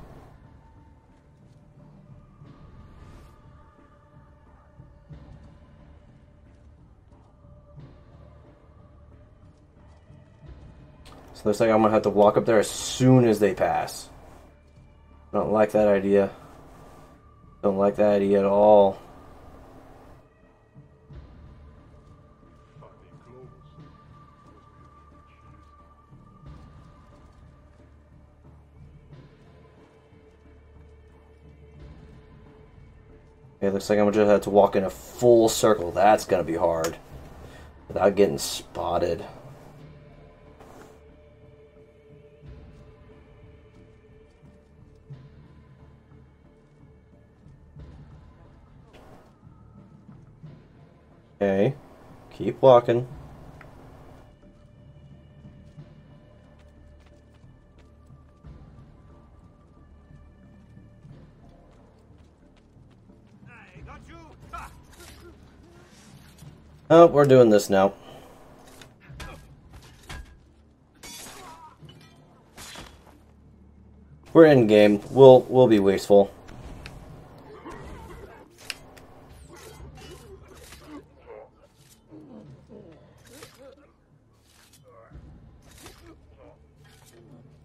So looks like I'm gonna have to walk up there as soon as they pass. I don't like that idea. Don't like that idea at all. Okay, looks like I'm gonna just have to walk in a full circle. That's gonna be hard. Without getting spotted. Okay, keep walking. Oh, we're doing this now. We're in game. We'll be wasteful.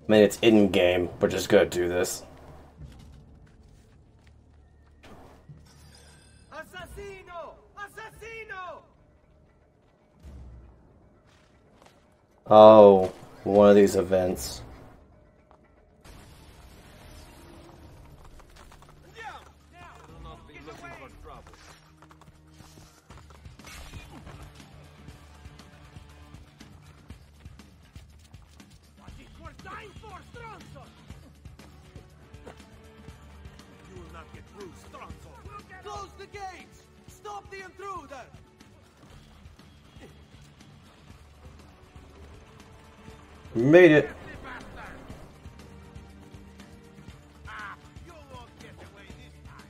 I mean, it's in game. We're just gonna do this. Assassino! Assassino! Oh, one of these events. Close the gates! Stop the intruder! Made it. You won't get away this time.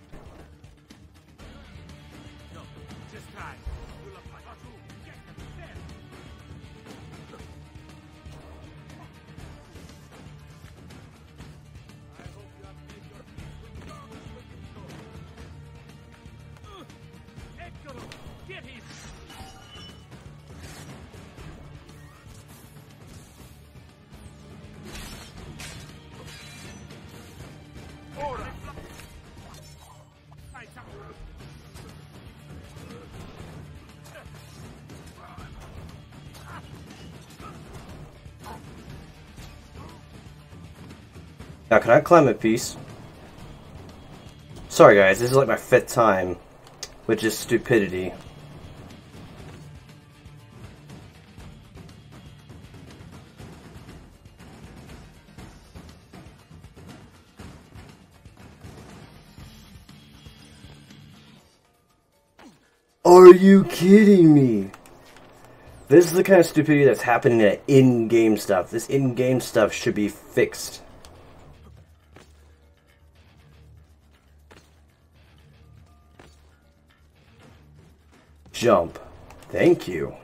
No, just try. You look like a fool. Get them there. I hope you have made your peace with God. Edgar, get him! Now, can I climb a piece? Sorry guys, this is like my 5th time with just stupidity. Are you kidding me? This is the kind of stupidity that's happening at in-game stuff. This in-game stuff should be fixed. Jump. Thank you.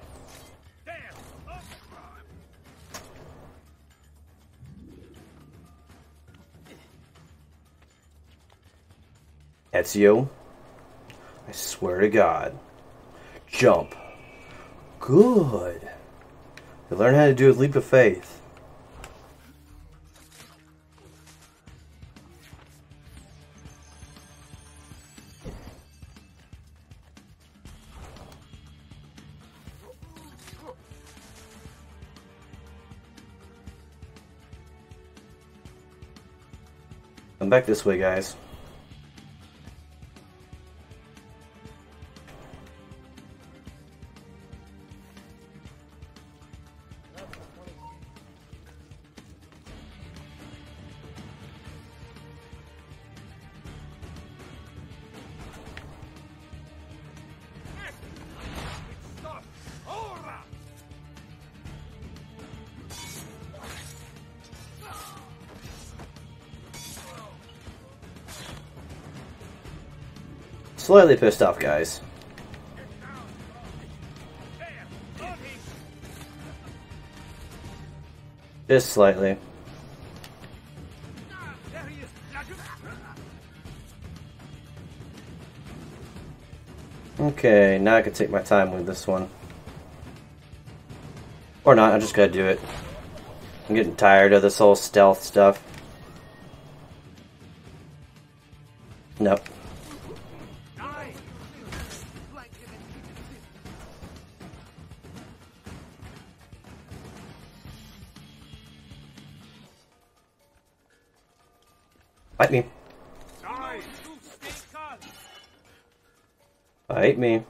Ezio, I swear to God. Jump. Good. You learn how to do a leap of faith. Come back this way, guys. Slightly pissed off, guys. Just slightly. Okay, now I can take my time with this one. Or not, I just gotta do it. I'm getting tired of this whole stealth stuff. Nope. Fight me. Fight me.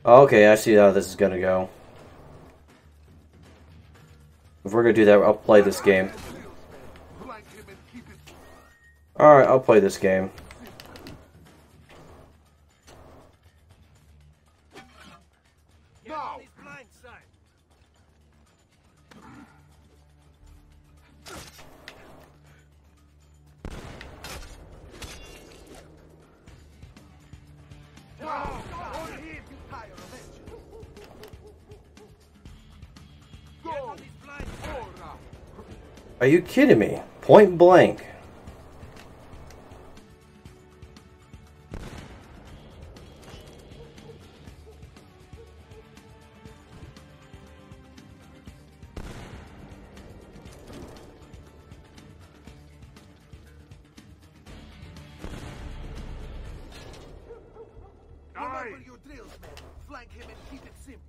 Okay, I see how this is gonna go. If we're gonna do that, I'll play this game. Alright, I'll play this game. Are you kidding me? Point blank. Remember your drills, man. Flank him and keep it simple.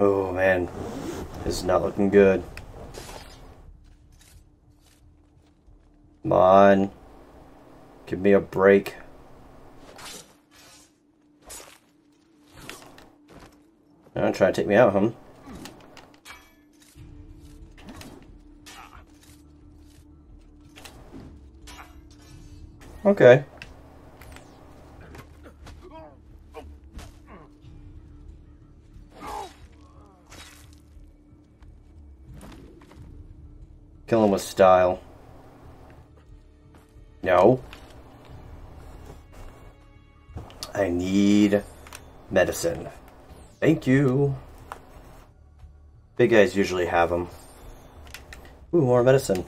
Oh man, this is not looking good. Come on. Give me a break. Don't try to take me out, huh? Okay. Kill him with style. No. I need medicine. Thank you. Big guys usually have them. Ooh, more medicine.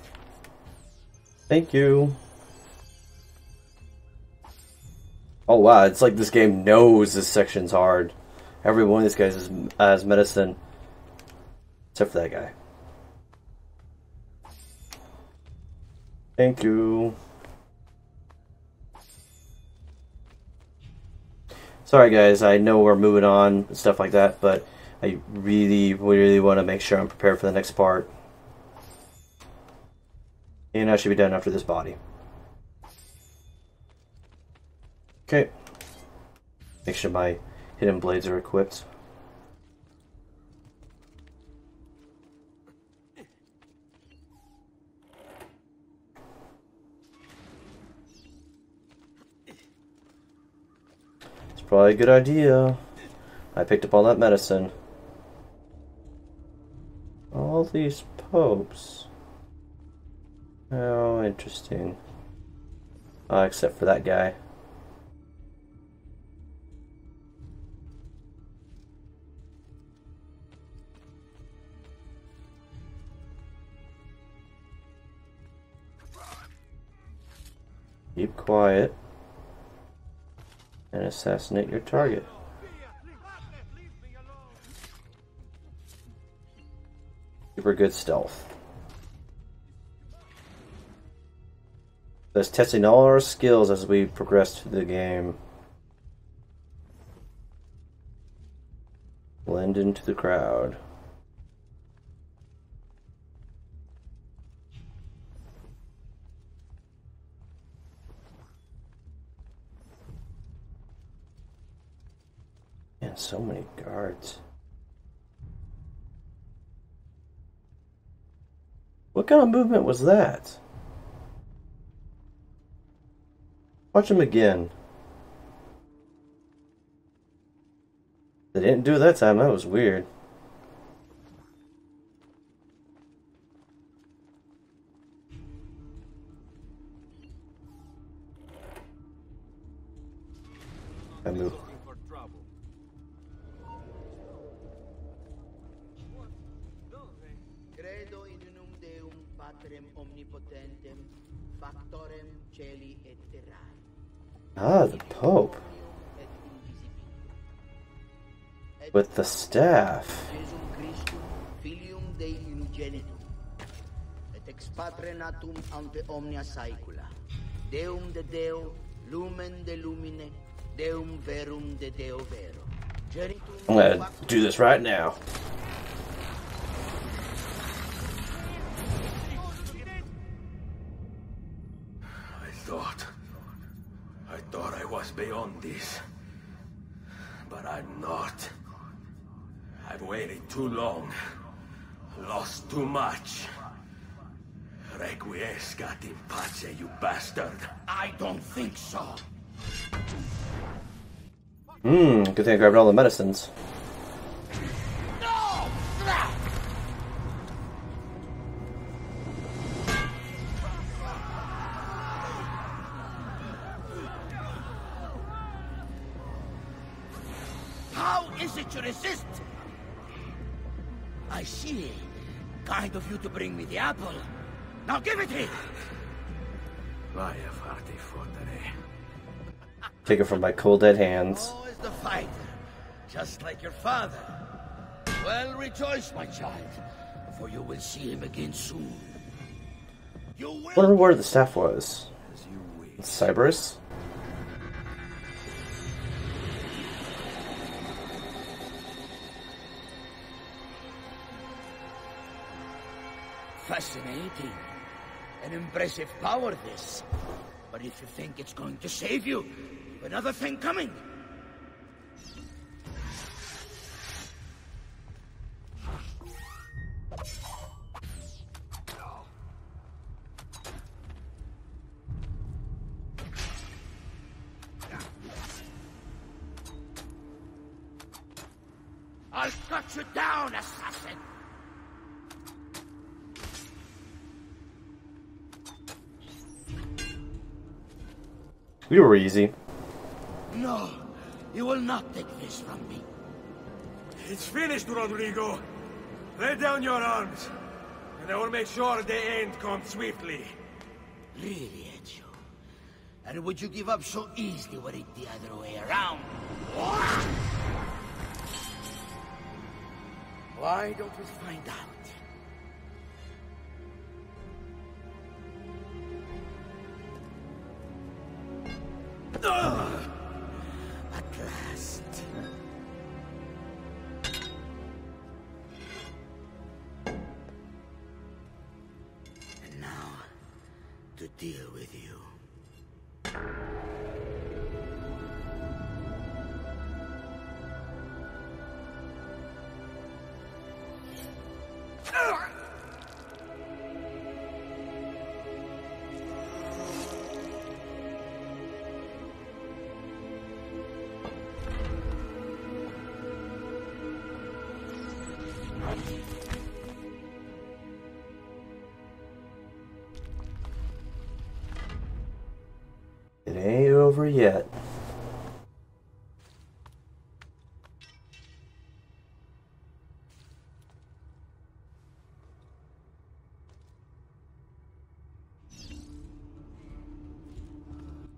Thank you. Oh wow, it's like this game knows this section's hard. Every one of these guys has medicine. Except for that guy. Thank you. Sorry guys, I know we're moving on and stuff like that, but I really want to make sure I'm prepared for the next part. And I should be done after this body. Okay. Make sure my hidden blades are equipped. It's probably a good idea. I picked up all that medicine. All these popes. Oh, interesting. Except for that guy. Keep quiet and assassinate your target. Super good stealth. That's testing all our skills as we progress through the game. Blend into the crowd. Man, so many guards. What kind of movement was that? Watch him again. They didn't do it that time. That was weird. I move. Credo in unum Deum Patrem omnipotentem, factorem celi et terrae. Ah, the Pope. With the staff. Jesum Christum, filium Dei unigenitum, et ex patre natum ante omnia saecula. Deum de Deo, lumen de lumine, Deum verum de Deo vero. Genitum I'm gonna do this right now. I thought I was beyond this. But I'm not. I've waited too long. Lost too much. Requiescat in pace, you bastard. I don't think so. Good thing I grabbed all the medicines. How is it you resist? I see. Kind of you to bring me the apple. Now give it here. Vaya farti fottere. Take it from my cold dead hands. Oh, is the fighter. Just like your father. Well, rejoice, my child, for you will see him again soon. You will. Wonder where the staff was. Cyprus? Fascinating. An impressive power, this. But if you think it's going to save you, another thing coming. I'll cut you down, assassin! You were easy. No, you will not take this from me. It's finished, Rodrigo. Lay down your arms, and I will make sure the end comes swiftly. Really, Ezio? And would you give up so easily were it the other way around? Why don't we find out? At last. And now, to deal with you. It ain't over yet.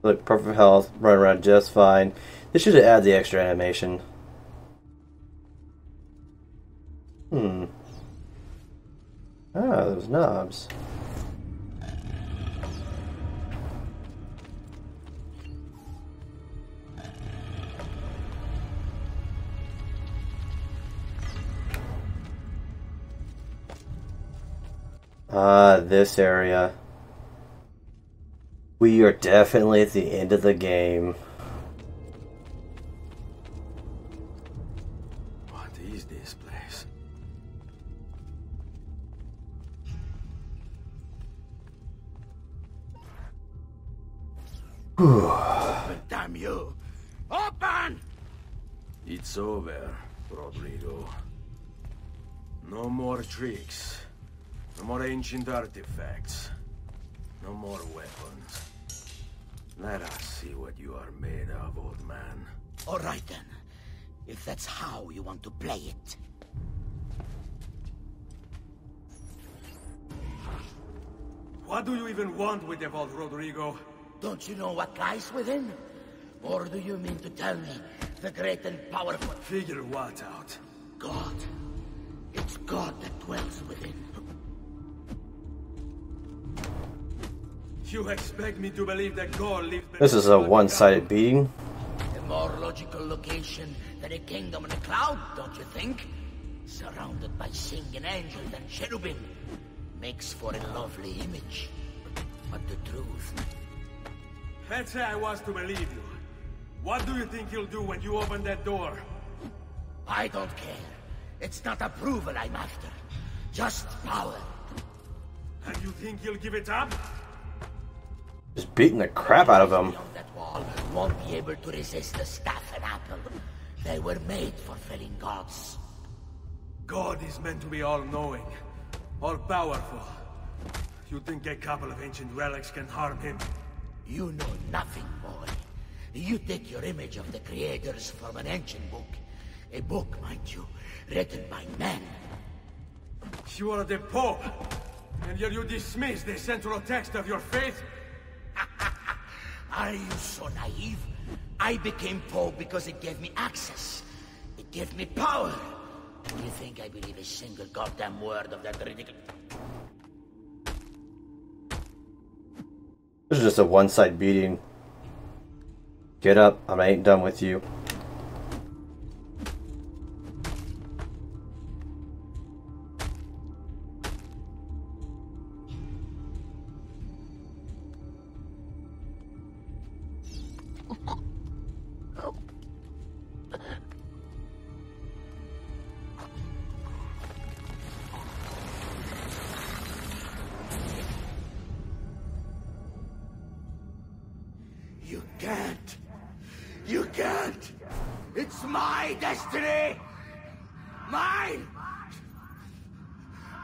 Look, perfect health, run around just fine. They should have added the extra animation. Ah, those knobs. Ah, this area. We are definitely at the end of the game. What is this place? Open, damn you! Open! It's over, Rodrigo. No more tricks. No more ancient artifacts. No more weapons. Let us see what you are made of, old man. All right then. If that's how you want to play it. What do you even want with the vault, Rodrigo? Don't you know what lies within? Or do you mean to tell me the great and powerful... Figure what out? God. It's God that dwells within. You expect me to believe that God lives... This is a one-sided beating. A more logical location than a kingdom in a cloud, don't you think? Surrounded by singing angels and cherubim. Makes for a lovely image. But the truth... Let's say I was to believe you. What do you think he'll do when you open that door? I don't care. It's not approval I'm after. Just power. And you think he'll give it up? Just beating the crap out of him. Beyond that wall won't be able to resist the staff and apple. They were made for felling gods. God is meant to be all-knowing, all-powerful. You think a couple of ancient relics can harm him? You know nothing, boy. You take your image of the creators from an ancient book. A book, mind you, written by men. You are the Pope, and yet you dismiss the central text of your faith? Are you so naive? I became Pope because it gave me access. It gave me power. Do you think I believe a single goddamn word of that ridiculous... This is just a one-side beating. Get up, I ain't done with you. You can't! It's my destiny! Mine!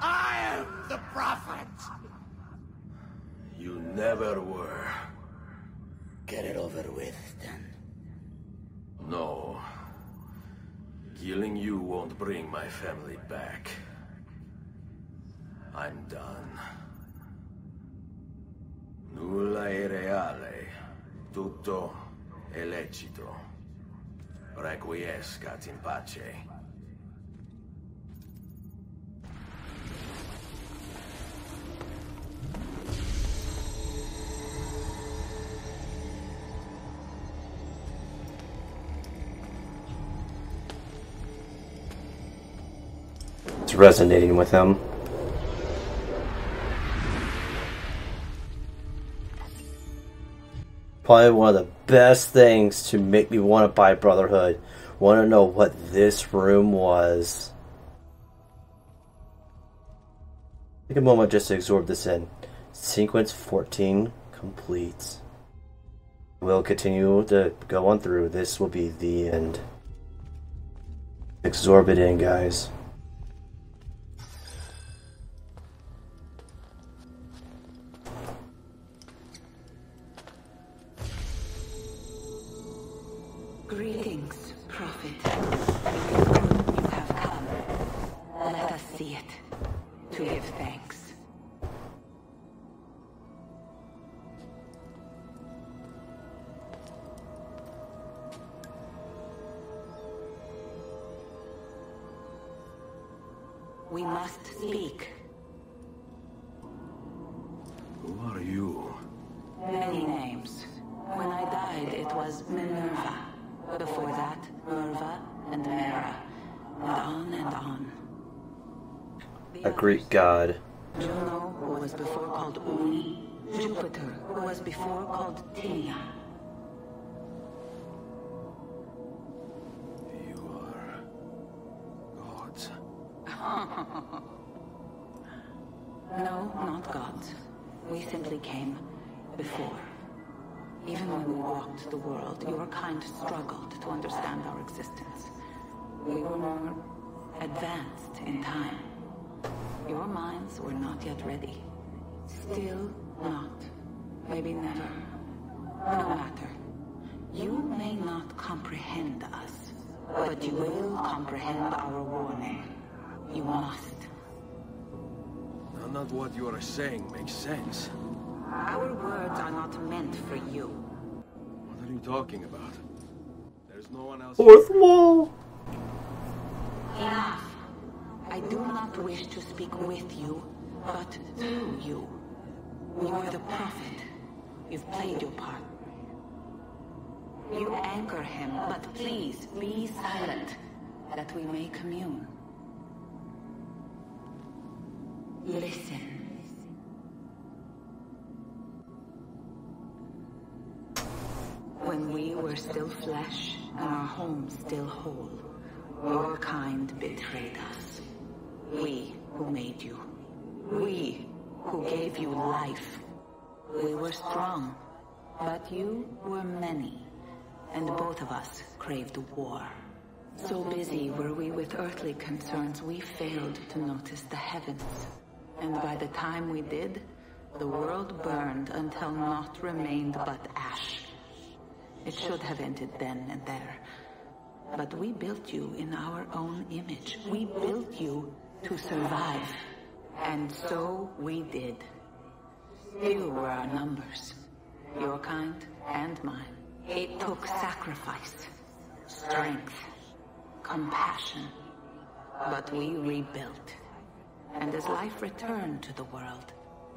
I am the prophet! You never were. Get it over with, then. No. Killing you won't bring my family back. I'm done. Nulla è reale, Tutto è lecito. Requiescat in pace. It's resonating with him. Probably one of the best things to make me want to buy Brotherhood. Want to know what this room was. Take a moment just to absorb this in. Sequence 14 complete. We'll continue to go on through. This will be the end. Absorb it in, guys. Greetings, Prophet. It is good you have come. Let us see it, to give thanks. We must speak. Who are you? Many names. When I died, it was Minerva. Before that, Merva and Mera. And on and on. A Greek god. Juno, who was before called Uni. Jupiter, who was before called Tinia. You are gods. No, not gods. We simply came before. Even when we walked the world, your kind struggled to understand our existence. We were more advanced in time. Your minds were not yet ready. Still not. Maybe never. No matter. You may not comprehend us, but you will comprehend our warning. You must. None of what you are saying makes sense. Our words are not meant for you. What are you talking about? There's no one else. Fourth wall! Enough. I do not wish to speak with you, but through you. You are the prophet. You've played your part. You anchor him, but please be silent, that we may commune. Listen. When we were still flesh and our home still whole, your kind betrayed us. We who made you. We who gave you life. We were strong, but you were many, and both of us craved war. So busy were we with earthly concerns, we failed to notice the heavens. And by the time we did, the world burned until naught remained but ash. It should have ended then and there. But we built you in our own image. We built you to survive. And so we did. Few were our numbers. Your kind and mine. It took sacrifice, strength, compassion. But we rebuilt. And as life returned to the world,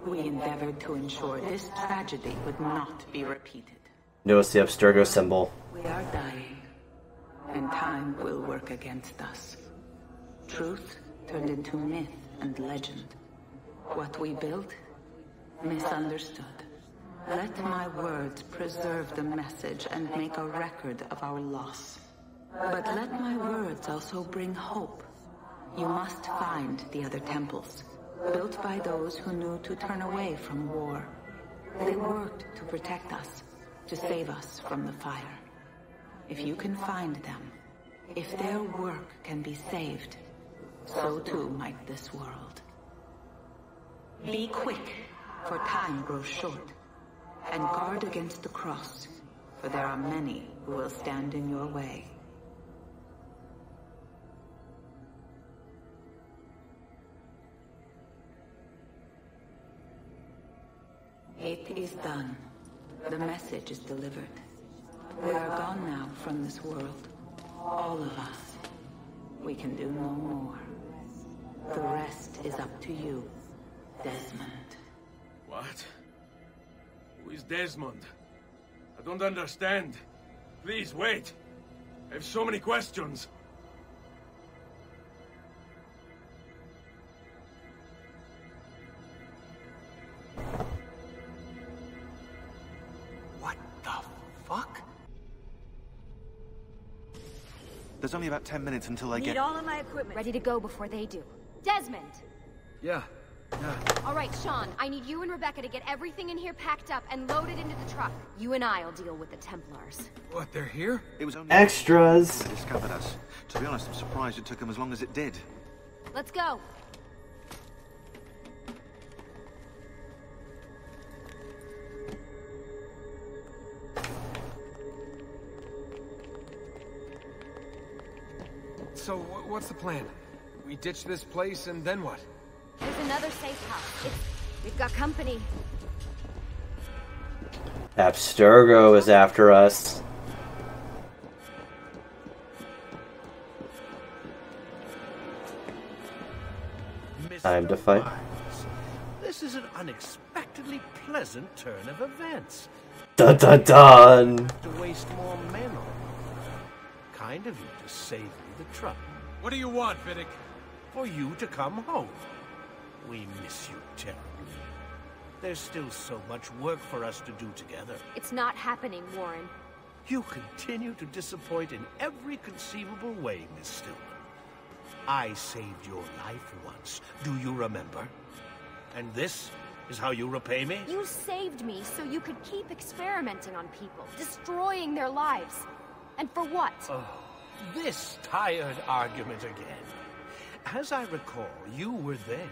we endeavored to ensure this tragedy would not be repeated. Notice the Abstergo symbol. We are dying, and time will work against us. Truth turned into myth and legend. What we built, misunderstood. Let my words preserve the message and make a record of our loss. But let my words also bring hope. You must find the other temples, built by those who knew to turn away from war. They worked to protect us, to save us from the fire. If you can find them, if their work can be saved, so too might this world. Be quick, for time grows short, and guard against the cross, for there are many who will stand in your way. It is done. The message is delivered. We are gone now from this world. All of us. We can do no more. The rest is up to you, Desmond. What? Who is Desmond? I don't understand. Please, wait. I have so many questions. What the fuck? There's only about 10 minutes until I Need get... all of my equipment ready to go before they do. Desmond! Yeah. All right, Sean, I need you and Rebecca to get everything in here packed up and loaded into the truck. You and I'll deal with the Templars. What, they're here? It was only... Extras! They discovered us. To be honest, I'm surprised it took them as long as it did. Let's go. So, what's the plan? We ditch this place and then what? There's another safe house. We've got company. Abstergo is after us. Time to fight. This is an unexpectedly pleasant turn of events. Dun dun dun! To waste more men on it. Kind of you to save me the trouble. What do you want, Vidic? For you to come home. We miss you terribly. There's still so much work for us to do together. It's not happening, Warren. You continue to disappoint in every conceivable way, Miss Stillman. I saved your life once. Do you remember? And this is how you repay me? You saved me so you could keep experimenting on people, destroying their lives. And for what? Oh, this tired argument again. As I recall, you were there,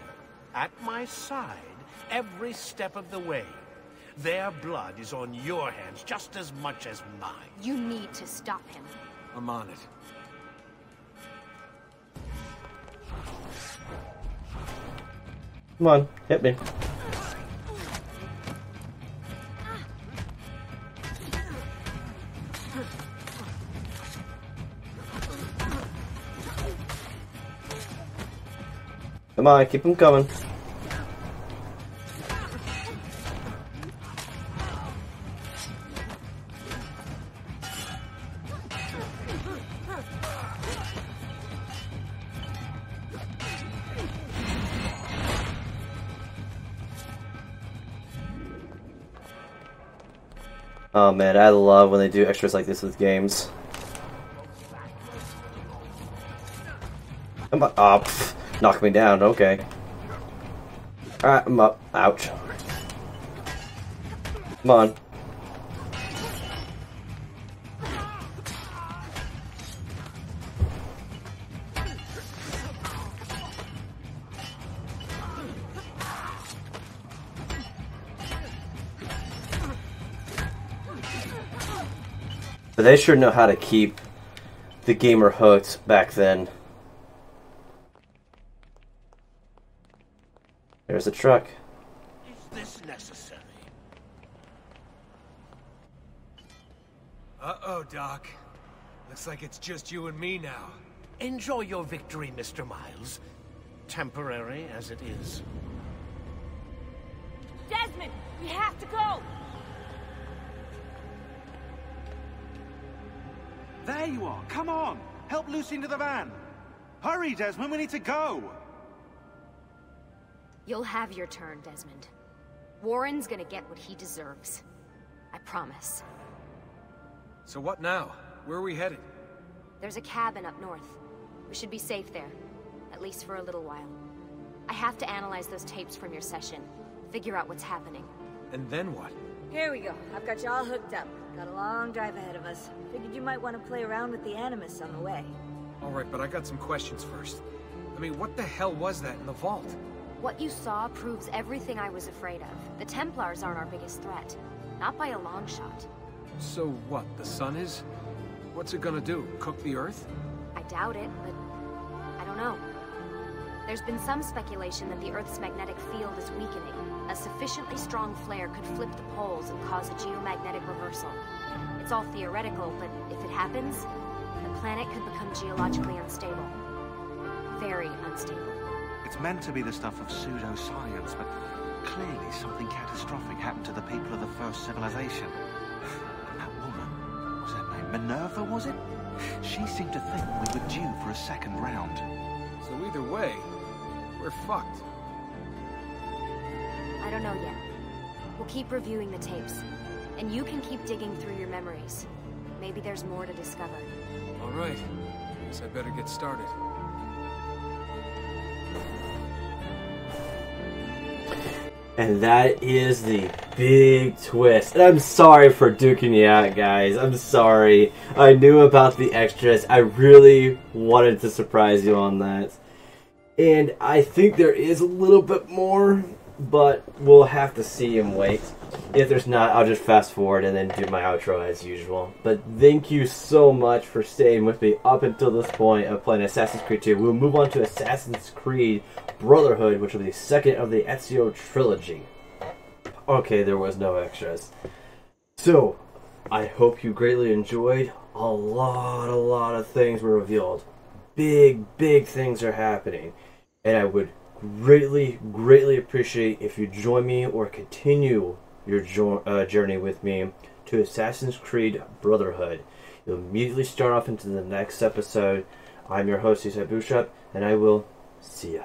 at my side, every step of the way. Their blood is on your hands just as much as mine. You need to stop him. I'm on it. Come on, hit me. Come on, keep them coming. Oh man, I love when they do extras like this with games. Come on. Oh, pff, knock me down, okay. Alright, I'm up. Ouch. Come on. But they sure know how to keep the gamer hooked back then. There's a truck. Is this necessary? Uh-oh, Doc. Looks like it's just you and me now. Enjoy your victory, Mr. Miles. Temporary as it is. Desmond, we have to go! There you are! Come on! Help Lucy into the van! Hurry, Desmond, we need to go! You'll have your turn, Desmond. Warren's gonna get what he deserves. I promise. So what now? Where are we headed? There's a cabin up north. We should be safe there. At least for a little while. I have to analyze those tapes from your session. Figure out what's happening. And then what? Here we go. I've got you all hooked up. Got a long drive ahead of us. Figured you might want to play around with the Animus on the way. Alright, but I got some questions first. I mean, what the hell was that in the vault? What you saw proves everything I was afraid of. The Templars aren't our biggest threat. Not by a long shot. So what, the sun is? What's it gonna do? Cook the Earth? I doubt it, but I don't know. There's been some speculation that the Earth's magnetic field is weakening, A sufficiently strong flare could flip the poles and cause a geomagnetic reversal. It's all theoretical, but if it happens, the planet could become geologically unstable. Very unstable. It's meant to be the stuff of pseudoscience, but clearly something catastrophic happened to the people of the first civilization. And that woman, what was her name? Minerva, was it? She seemed to think we were due for a second round. So either way, we're fucked. I don't know yet. We'll keep reviewing the tapes. And you can keep digging through your memories. Maybe there's more to discover. All right. Guess I better get started. And that is the big twist. And I'm sorry for duking you out, guys. I'm sorry. I knew about the extras. I really wanted to surprise you on that. And I think there is a little bit more, but we'll have to see and wait. If there's not, I'll just fast forward and then do my outro as usual. But thank you so much for staying with me up until this point of playing Assassin's Creed 2. We'll move on to Assassin's Creed Brotherhood, which will be the second of the Ezio Trilogy. Okay, there was no extras. So, I hope you greatly enjoyed. A lot of things were revealed. Big things are happening. And I would greatly appreciate if you join me or continue your journey with me to Assassin's Creed Brotherhood. You'll immediately start off into the next episode. I'm your host, BootStrapp, and I will see ya.